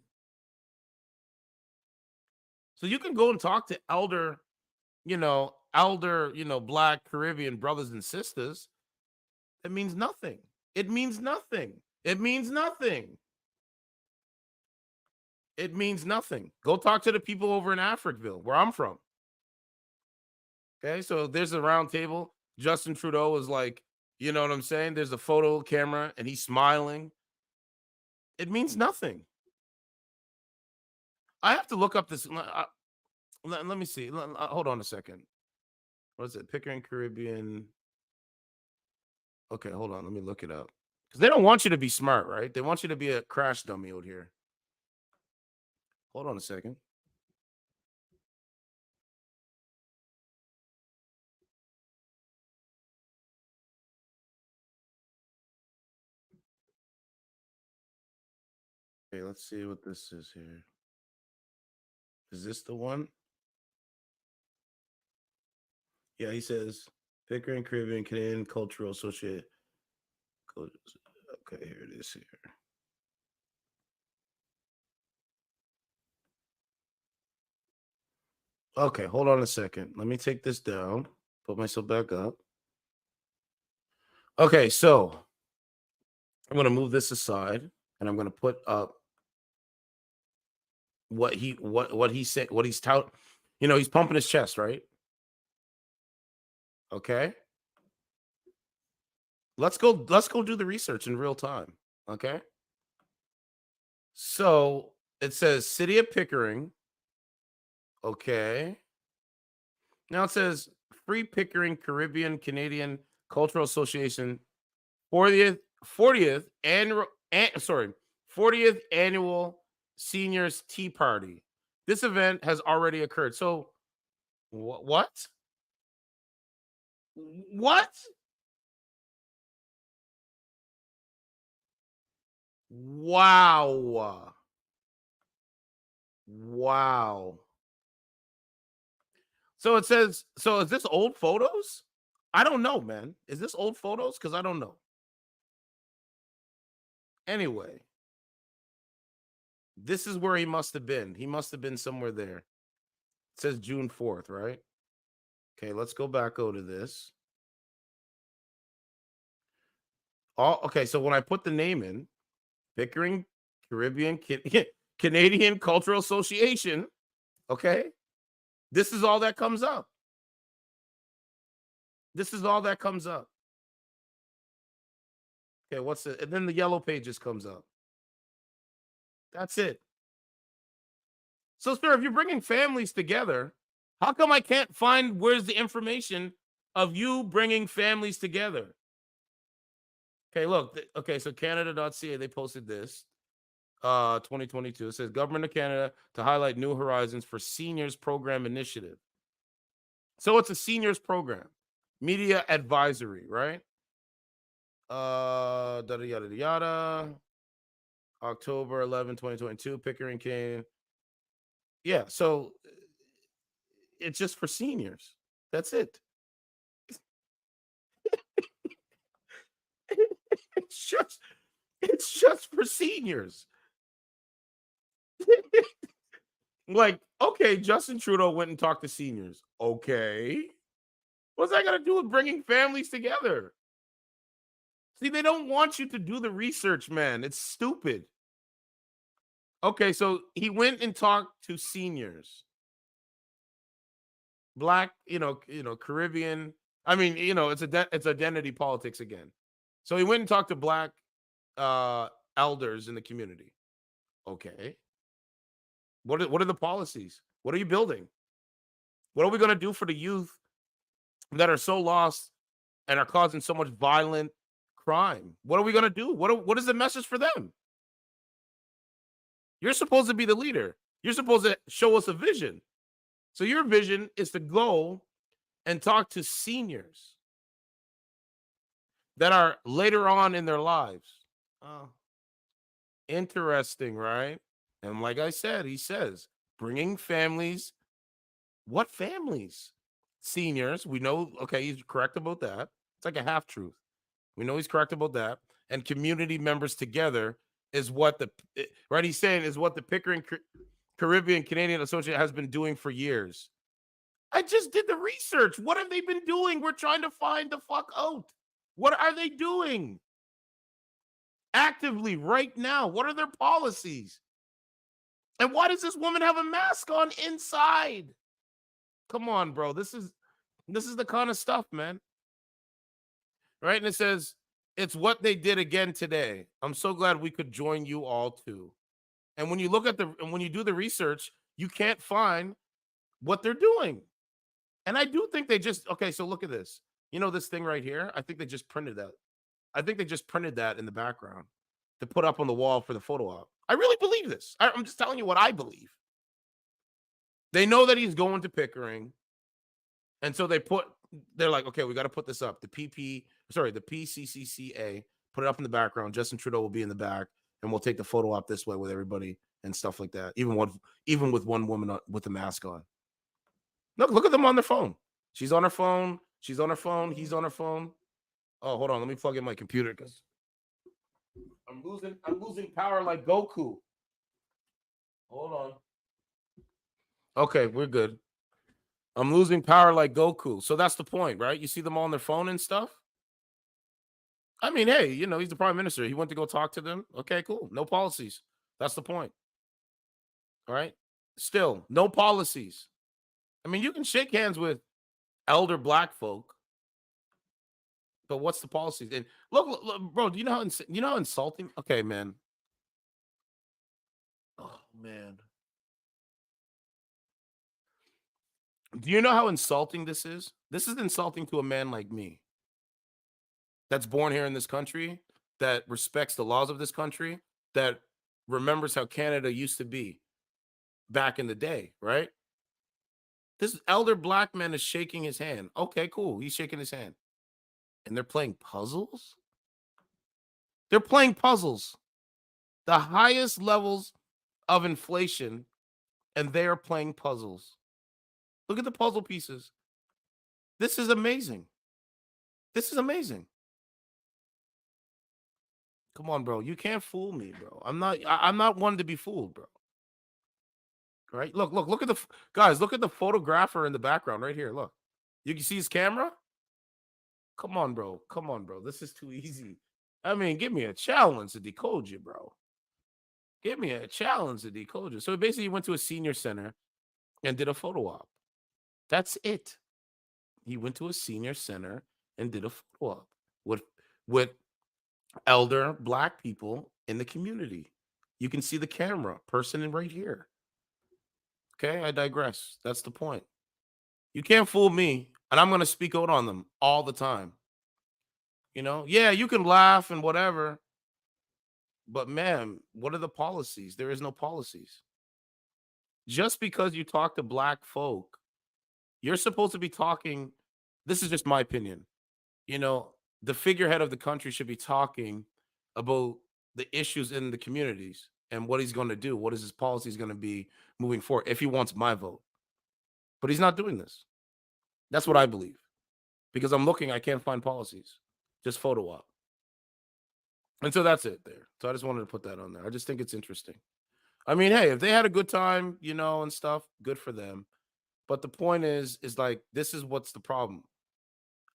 So you can go and talk to elder, Black Caribbean brothers and sisters. It means nothing. It means nothing. It means nothing. It means nothing. Go talk to the people over in Africville, where I'm from. Okay, so there's a round table. Justin Trudeau is like, you know what I'm saying? There's a photo camera and he's smiling. It means nothing. I have to look up this. Let me see. Hold on a second. What is it? Pickering Caribbean. Okay, hold on. Let me look it up. Because they don't want you to be smart, right? They want you to be a crash dummy out here. Hold on a second. Okay, let's see what this is here. Is this the one? Yeah, he says Pickering Caribbean Canadian Cultural Associate. Okay, here it is here. Okay, hold on a second. Let me take this down, put myself back up. Okay, so I'm going to move this aside and I'm going to put up what he said, what he's tout. He's pumping his chest, right? Okay. Let's go do the research in real time. Okay. So it says City of Pickering. Okay. Now it says Free Pickering Caribbean Canadian Cultural Association 40th annual 40th annual seniors tea party. This event has already occurred. So what? What? Wow. Wow. So it says, so is this old photos? I don't know, man. Is this old photos? Because I don't know. Anyway, this is where he must have been. He must have been somewhere there. It says June 4th, right? Okay, let's go back over to this. Oh, okay, so when I put the name in, Pickering Caribbean Canadian Cultural Association, okay, this is all that comes up. This is all that comes up. Okay, what's it? And then the yellow pages comes up. That's it. So, sir, if you're bringing families together, how come I can't find where's the information of you bringing families together? Okay, look. Okay, so Canada.ca, they posted this. 2022. It says Government of Canada to highlight New Horizons for Seniors Program Initiative. So it's a seniors program. Media advisory, right? Yada yada yada. October 11, 2022, Pickering Kane. Yeah, so it's just for seniors. That's it. It's just for seniors. Like, okay, Justin Trudeau went and talked to seniors. Okay. What's that got to do with bringing families together? See, they don't want you to do the research, man. It's stupid. Okay, so he went and talked to seniors. Black, Caribbean. I mean, it's identity politics again. So he went and talked to Black elders in the community. Okay. What are the policies? What are you building? What are we going to do for the youth that are so lost and are causing so much violent crime? What are we going to do? What is the message for them? You're supposed to be the leader. You're supposed to show us a vision. So your vision is to go and talk to seniors that are later on in their lives. Oh, interesting, right? And like I said, he says, bringing families. What families? Seniors. We know, okay, he's correct about that. It's like a half truth. We know he's correct about that. And community members together is what right? He's saying is what the Pickering Caribbean Canadian Association has been doing for years. I just did the research. What have they been doing? We're trying to find the fuck out. What are they doing? Actively right now. What are their policies? And why does this woman have a mask on inside? Come on, bro. This is the kind of stuff, man. Right? And it says, it's what they did again today. I'm so glad we could join you all too. And when you look at when you do the research, you can't find what they're doing. And I do think they just, okay, so look at this. You know this thing right here? I think they just printed that. I think they just printed that in the background to put up on the wall for the photo op. I really believe this. I'm just telling you what I believe. They know that he's going to Pickering. And so they're like, okay, we got to put this up. The PCCCA, put it up in the background. Justin Trudeau will be in the back, and we'll take the photo op this way with everybody and stuff like that. Even with one woman with a mask on. Look at them on their phone. She's on her phone. She's on her phone. He's on her phone. Oh, hold on. Let me plug in my computer because I'm losing power like Goku. Hold on. Okay, we're good. I'm losing power like Goku. So that's the point, right? You see them all on their phone and stuff. I mean, hey, he's the prime minister. He went to go talk to them. Okay, cool. No policies. That's the point. All right. Still, no policies. I mean, you can shake hands with elder Black folk. But what's the policies? And look, bro, do you know how insulting? Okay, man. Oh man. Do you know how insulting this is? This is insulting to a man like me that's born here in this country, that respects the laws of this country, that remembers how Canada used to be back in the day, right? This elder black man is shaking his hand. Okay, cool. He's shaking his hand. And they're playing puzzles? They're playing puzzles. The highest levels of inflation, and they are playing puzzles. Look at the puzzle pieces. This is amazing. This is amazing. Come on, bro. You can't fool me, bro. I'm not one to be fooled, bro. Right? Look at guys, look at the photographer in the background right here. Look. You can see his camera? Come on, bro. Come on, bro. This is too easy. I mean, give me a challenge to decode you, bro. Give me a challenge to decode you. So basically, he went to a senior center and did a photo op. That's it. He went to a senior center and did a photo op with elder black people in the community. You can see the camera person right here. Okay, I digress. That's the point. You can't fool me, and I'm going to speak out on them all the time. You know, yeah, you can laugh and whatever, but man, what are the policies? There is no policies. Just because you talk to black folk, you're supposed to be talking. This is just my opinion. You know, the figurehead of the country should be talking about the issues in the communities and what he's going to do. What is his policies going to be moving forward if he wants my vote? But he's not doing this. That's what I believe. Because I'm looking, I can't find policies. Just photo op. And so that's it there. So I just wanted to put that on there. I just think it's interesting. I mean, hey, if they had a good time, you know, and stuff, good for them. But the point is like, this is what's the problem.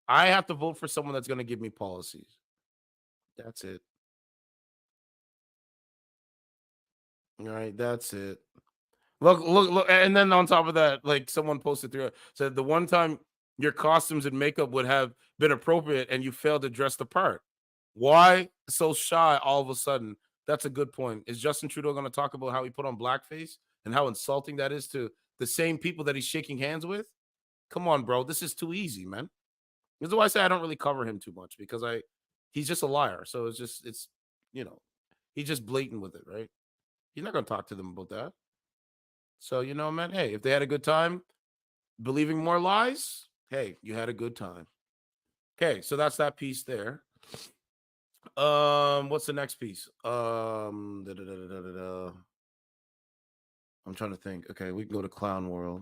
I have to vote for someone that's going to give me policies. That's it. All right, that's it. Look, and then on top of that, like someone posted through, said the one time your costumes and makeup would have been appropriate and you failed to dress the part. Why so shy all of a sudden? That's a good point. Is Justin Trudeau going to talk about how he put on blackface and how insulting that is to the same people that he's shaking hands with? Come on, bro. This is too easy, man. This is why I say I don't really cover him too much, because he's just a liar. So it's you know, he's just blatant with it, right? He's not going to talk to them about that. So, you know, man, hey, if they had a good time believing more lies, hey, you had a good time. Okay, so that's that piece there. What's the next piece? I'm trying to think. Okay, we can go to Clown World.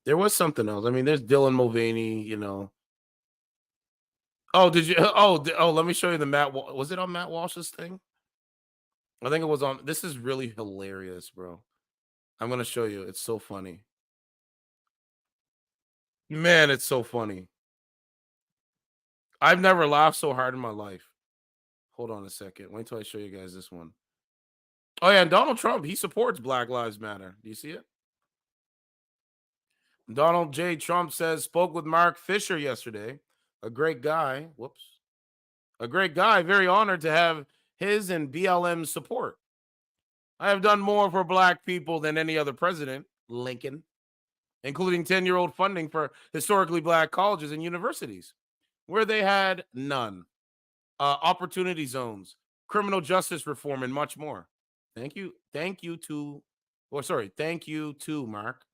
There was something else. I mean, there's Dylan Mulvaney, you know. Oh, did you? Oh, let me show you the Matt. Was it on Matt Walsh's thing? I think it was on. This is really hilarious, bro. I'm going to show you. It's so funny. Man, it's so funny. I've never laughed so hard in my life. Hold on a second. Wait until I show you guys this one. Oh, yeah, and Donald Trump, he supports Black Lives Matter. Do you see it? Donald J. Trump says, spoke with Mark Fisher yesterday. A great guy. Whoops. A great guy. Very honored to have his and BLM's support. I have done more for Black people than any other president, Lincoln, including 10-year-old funding for historically Black colleges and universities, where they had none. Opportunity zones, criminal justice reform, and much more. Thank you to Mark.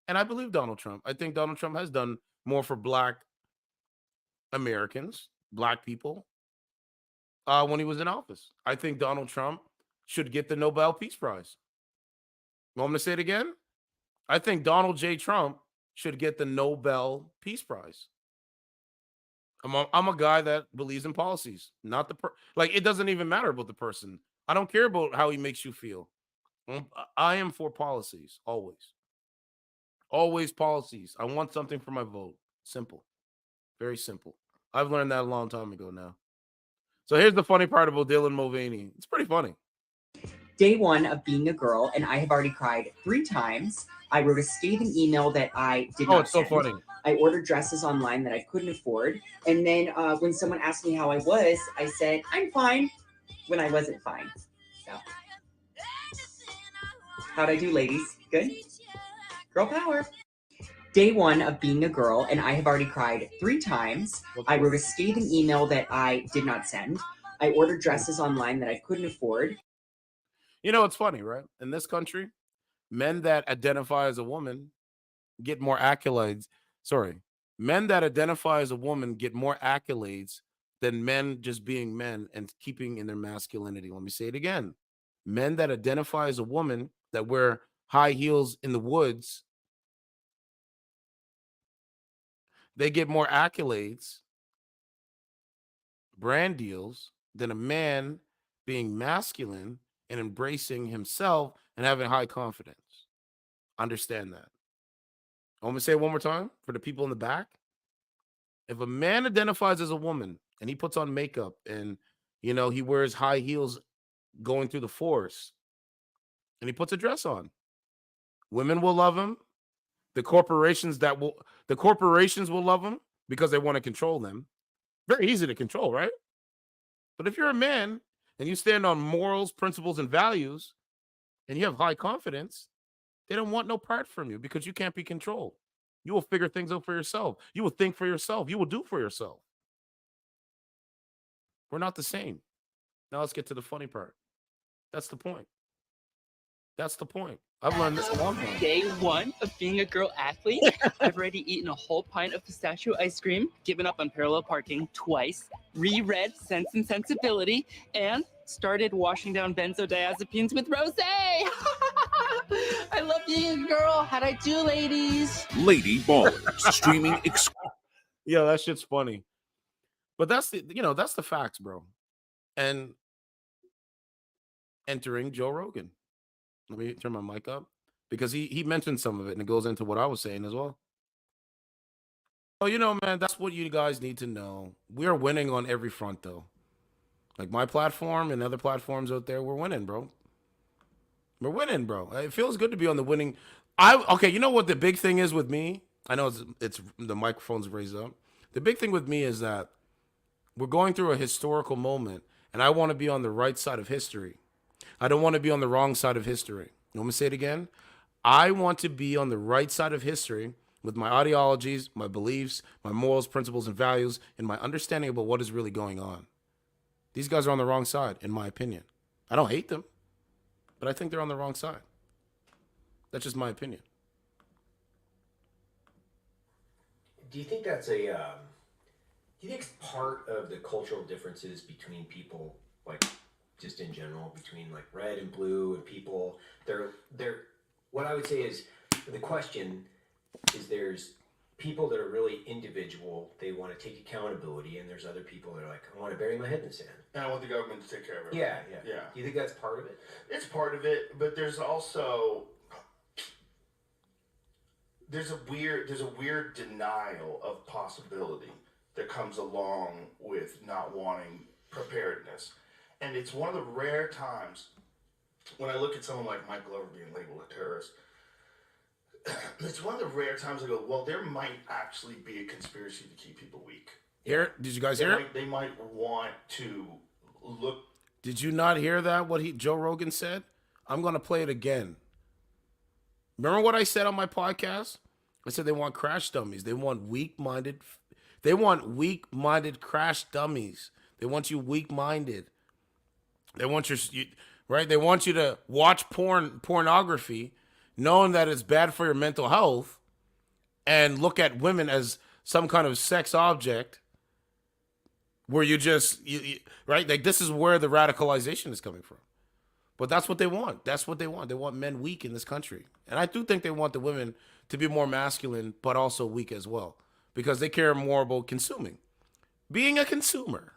And I believe Donald Trump. I think Donald Trump has done more for Black Americans, Black people, when he was in office. I think Donald Trump should get the Nobel Peace Prize. You want me to say it again? I think Donald J. Trump should get the Nobel Peace Prize. I'm a guy that believes in policies, not like it doesn't even matter about the person. I don't care about how he makes you feel. I am for policies, always. Always policies. I want something for my vote. Simple. Very simple. I've learned that a long time ago now. So here's the funny part about Dylan Mulvaney. It's pretty funny. Day one of being a girl, and I have already cried 3 times. I wrote a scathing email that I did not it's so send. funny. I ordered dresses online that I couldn't afford. And then when someone asked me how I was, I said, I'm fine, when I wasn't fine. So, how'd I do, ladies? Good? Girl power. Day one of being a girl, and I have already cried 3 times. I wrote a scathing email that I did not send. I ordered dresses online that I couldn't afford. You know, it's funny, right? In this country, men that identify as a woman get more accolades. Sorry. Men that identify as a woman get more accolades than men just being men and keeping in their masculinity. Let me say it again. Men that identify as a woman that wear high heels in the woods, they get more accolades, brand deals, than a man being masculine and embracing himself and having high confidence. Understand that. I want me to say it one more time for the people in the back. If a man identifies as a woman and he puts on makeup and, you know, he wears high heels going through the forest and he puts a dress on, women will love him. The corporations will love him because they want to control them. Very easy to control, right? But if you're a man and you stand on morals, principles, and values, and you have high confidence, they don't want no part from you because you can't be controlled. You will figure things out for yourself. You will think for yourself. You will do for yourself. We're not the same. Now let's get to the funny part. That's the point. That's the point. I've learned this a long time. Day one of being a girl athlete, I've already eaten a whole pint of pistachio ice cream, given up on parallel parking twice, reread Sense and Sensibility, and started washing down benzodiazepines with rosé. I love being a girl. How'd I do, ladies? Lady Ballers streaming. Yeah, that shit's funny. But that's the facts, bro. And entering Joe Rogan. Let me turn my mic up because he mentioned some of it and it goes into what I was saying as well. Oh, man, that's what you guys need to know. We are winning on every front, though. Like my platform and other platforms out there, we're winning, bro. We're winning, bro. It feels good to be on the winning. Okay, you know what the big thing is with me? I know it's the microphone's raised up. The big thing with me is that we're going through a historical moment, and I want to be on the right side of history. I don't want to be on the wrong side of history. You want me to say it again? I want to be on the right side of history with my ideologies, my beliefs, my morals, principles, and values, and my understanding about what is really going on. These guys are on the wrong side, in my opinion. I don't hate them, but I think they're on the wrong side. That's just my opinion. Do you think that's do you think it's part of the cultural differences between people, like just in general, between like red and blue and people? They're what I would say is the question is there's people that are really individual, they want to take accountability, and there's other people that are like, I want to bury my head in the sand. And I want the government to take care of it. Yeah. Do you think that's part of it? It's part of it, but there's also there's a weird denial of possibility that comes along with not wanting preparedness. And it's one of the rare times when I look at someone like Mike Glover being labeled a terrorist, it's one of the rare times I go, well, there might actually be a conspiracy to keep people weak. Did you guys hear it? They might want to look. Did you not hear that, what Joe Rogan said? I'm going to play it again. Remember what I said on my podcast? I said they want crash dummies. They want weak-minded crash dummies. They want you weak-minded. They want right? They want you to watch pornography, knowing that it's bad for your mental health, and look at women as some kind of sex object where you right? Like this is where the radicalization is coming from. But that's what they want. That's what they want. They want men weak in this country. And I do think they want the women to be more masculine, but also weak as well, because they care more about consuming. Being a consumer.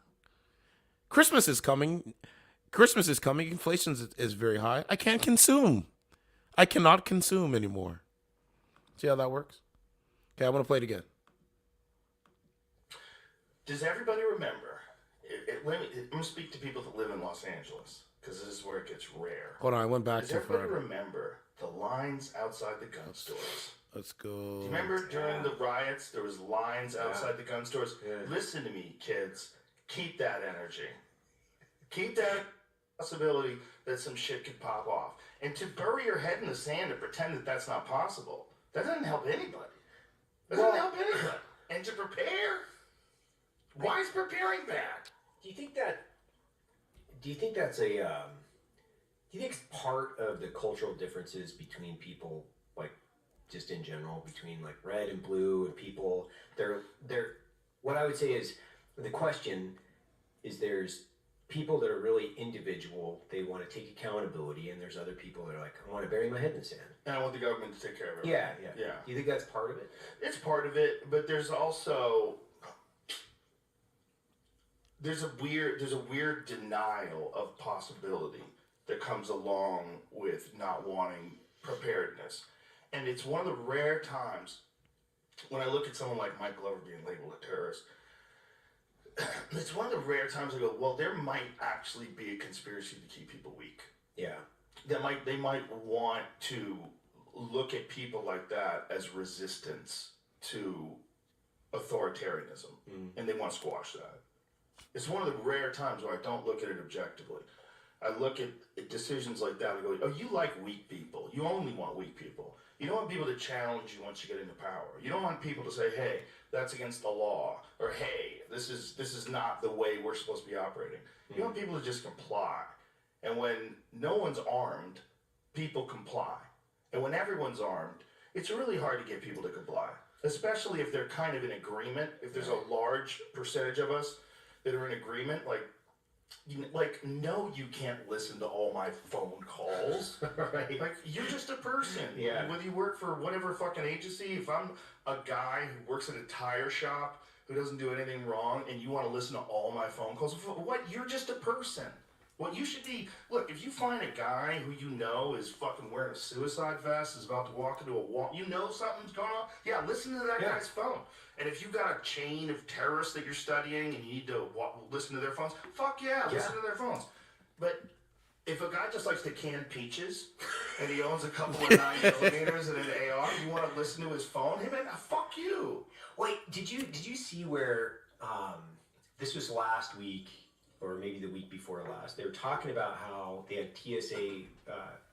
Christmas is coming. Inflation is very high. I can't consume. I cannot consume anymore. See how that works? Okay, I'm going to play it again. Does everybody remember? I'm going to speak to people that live in Los Angeles. because this is where it gets rare. Hold on, I went back Does too far. everybody remember the lines outside the gun stores? Let's go. Do you remember during the riots, there was lines outside the gun stores? Listen to me, kids. Keep that energy. Keep that possibility that some shit could pop off. And to bury your head in the sand and pretend that that's not possible, that doesn't help anybody. That doesn't help anybody. And to prepare, why is preparing bad? Do you think that's a? Do you think it's part of the cultural differences between people, like just in general, between like red and blue and people? They're. What I would say is the question is there's people that are really individual. They want to take accountability, and there's other people that are like, I want to bury my head in the sand. And I want the government to take care of it. Yeah. Yeah. Do you think that's part of it? It's part of it, but there's also there's a weird denial of possibility that comes along with not wanting preparedness. And it's one of the rare times when I look at someone like Mike Glover being labeled a terrorist, it's one of the rare times I go, well, there might actually be a conspiracy to keep people weak. Yeah. They might want to look at people like that as resistance to authoritarianism, and they want to squash that. It's one of the rare times where I don't look at it objectively. I look at decisions like that and go, oh, you like weak people. You only want weak people. You don't want people to challenge you once you get into power. You don't want people to say, hey, that's against the law, or hey, this is not the way we're supposed to be operating. You want people to just comply. And when no one's armed, people comply. And when everyone's armed, it's really hard to get people to comply, especially if they're kind of in agreement. If there's a large percentage of us that are in agreement, no, you can't listen to all my phone calls. Right. Like, you're just a person. Yeah. Whether you work for whatever fucking agency, if I'm a guy who works at a tire shop who doesn't do anything wrong and you want to listen to all my phone calls, what? You're just a person. What you should be, look, if you find a guy who you know is fucking wearing a suicide vest, is about to walk into a wall, you know something's going on, listen to that guy's phone. And if you've got a chain of terrorists that you're studying and you need to listen to their phones, listen to their phones. But if a guy just likes to can peaches and he owns a couple of 9mm and an AR, you want to listen to his phone? Hey man, fuck you. Wait, did you see where this was last week or maybe the week before last? They were talking about how they had TSA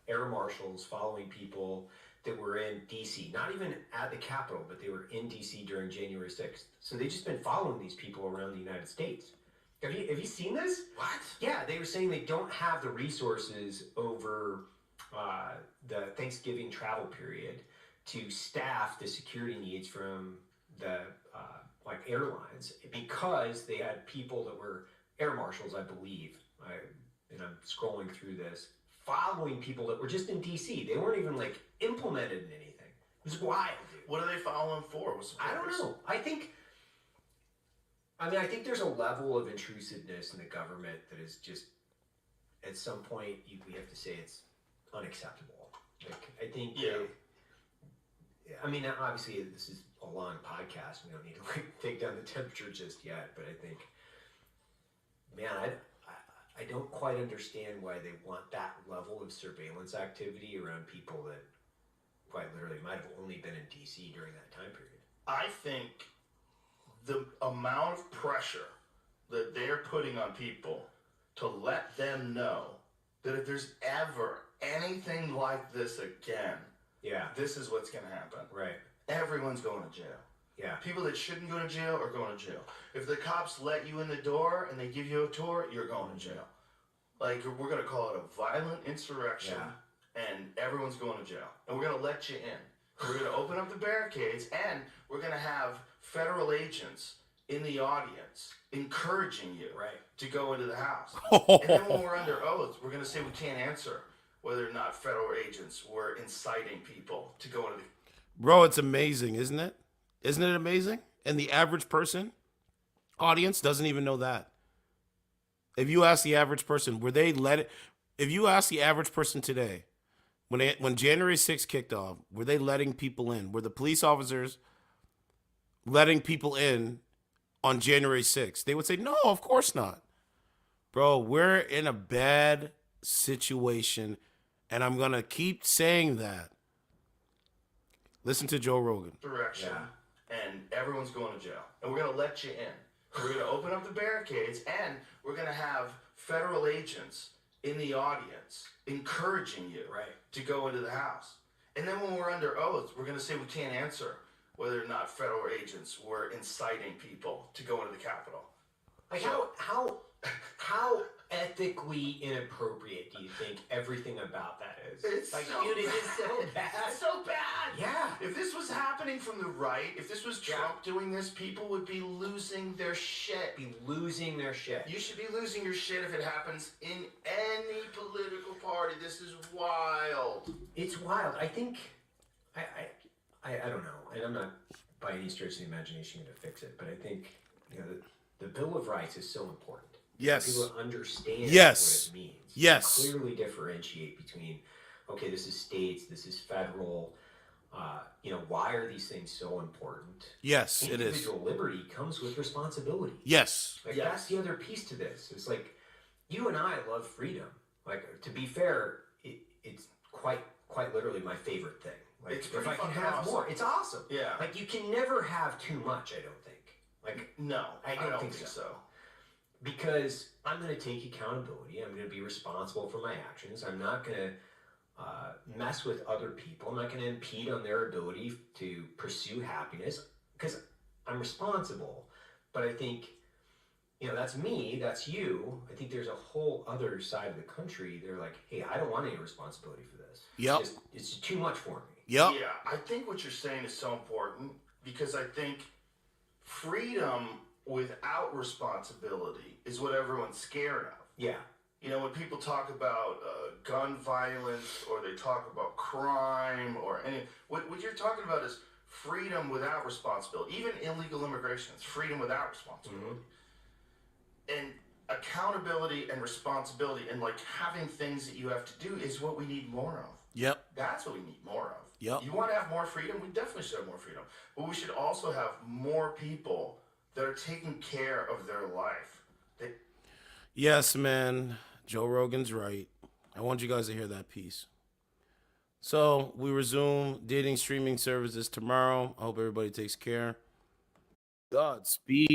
air marshals following people that were in D.C., not even at the Capitol, but they were in D.C. during January 6th. So they've just been following these people around the United States. Have you seen this? What? Yeah, they were saying they don't have the resources over the Thanksgiving travel period to staff the security needs from the airlines because they had people that were air marshals, I believe. And I'm scrolling through this, following people that were just in D.C. They weren't even implemented in anything. It was wild, dude. What are they following for? I don't know. I think there's a level of intrusiveness in the government that is just, at some point, we have to say it's unacceptable. I think. Obviously, this is a long podcast. We don't need to take down the temperature just yet. But I think, man, I don't quite understand why they want that level of surveillance activity around people that quite literally might have only been in D.C. during that time period. I think the amount of pressure that they're putting on people to let them know that if there's ever anything like this again, this is what's going to happen. Right. Everyone's going to jail. Yeah. People that shouldn't go to jail are going to jail. If the cops let you in the door and they give you a tour, you're going to jail. We're going to call it a violent insurrection, and everyone's going to jail. And we're going to let you in. We're going to open up the barricades, and we're going to have federal agents in the audience encouraging you to go into the house. And then when we're under oath, we're going to say we can't answer whether or not federal agents were inciting people to go into the... Bro, it's amazing, isn't it? Isn't it amazing? And the average person, audience, doesn't even know that. If you ask the average person, if you ask the average person today, when January 6th kicked off, were they letting people in? Were the police officers letting people in on January 6th? They would say, no, of course not. Bro, we're in a bad situation, and I'm going to keep saying that. Listen to Joe Rogan. Direction, and everyone's going to jail. And we're going to let you in. We're going to open up the barricades, and we're going to have federal agents in the audience encouraging you to go into the house. And then when we're under oath, we're going to say we can't answer whether or not federal agents were inciting people to go into the Capitol. Like how ethically inappropriate do you think everything about that is? It's like, so dude, it bad. is so bad. It's so bad. Yeah. If this was happening from the right, if this was Trump doing this, people would be losing their shit. Be losing their shit. You should be losing your shit if it happens in any political party. This is wild. It's wild. I think I don't know, and I'm not by any stretch of the imagination going to fix it, but I think the Bill of Rights is so important. Yes. People understand Yes. what it means. Yes. Clearly differentiate between, okay, this is states, this is federal. Why are these things so important? Yes, it is. Individual liberty comes with responsibility. Yes. Like that's the other piece to this. It's like you and I love freedom. Like to be fair, it's quite literally my favorite thing. Like It's if pretty I can fucking have awesome. more, it's awesome. Yeah. Like you can never have too much, I don't think. Like No, I don't think so. Because I'm going to take accountability. I'm going to be responsible for my actions. I'm not going to mess with other people. I'm not going to impede on their ability to pursue happiness because I'm responsible. But I think, that's me, that's you. I think there's a whole other side of the country. They're like, hey, I don't want any responsibility for this. Yep. It's just too much for me. Yep. Yeah, I think what you're saying is so important because I think freedom without responsibility is what everyone's scared of. Yeah. When people talk about gun violence or they talk about crime or what you're talking about is freedom without responsibility. Even illegal immigration is freedom without responsibility. And accountability and responsibility and like having things that you have to do is what we need more of. Yep. That's what we need more of. Yep. You want to have more freedom? We definitely should have more freedom. But we should also have more people that are taking care of their life. Yes, man. Joe Rogan's right. I want you guys to hear that piece. So we resume dating streaming services tomorrow. I hope everybody takes care. Godspeed.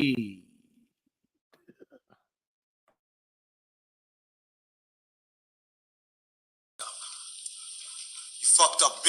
You fucked up.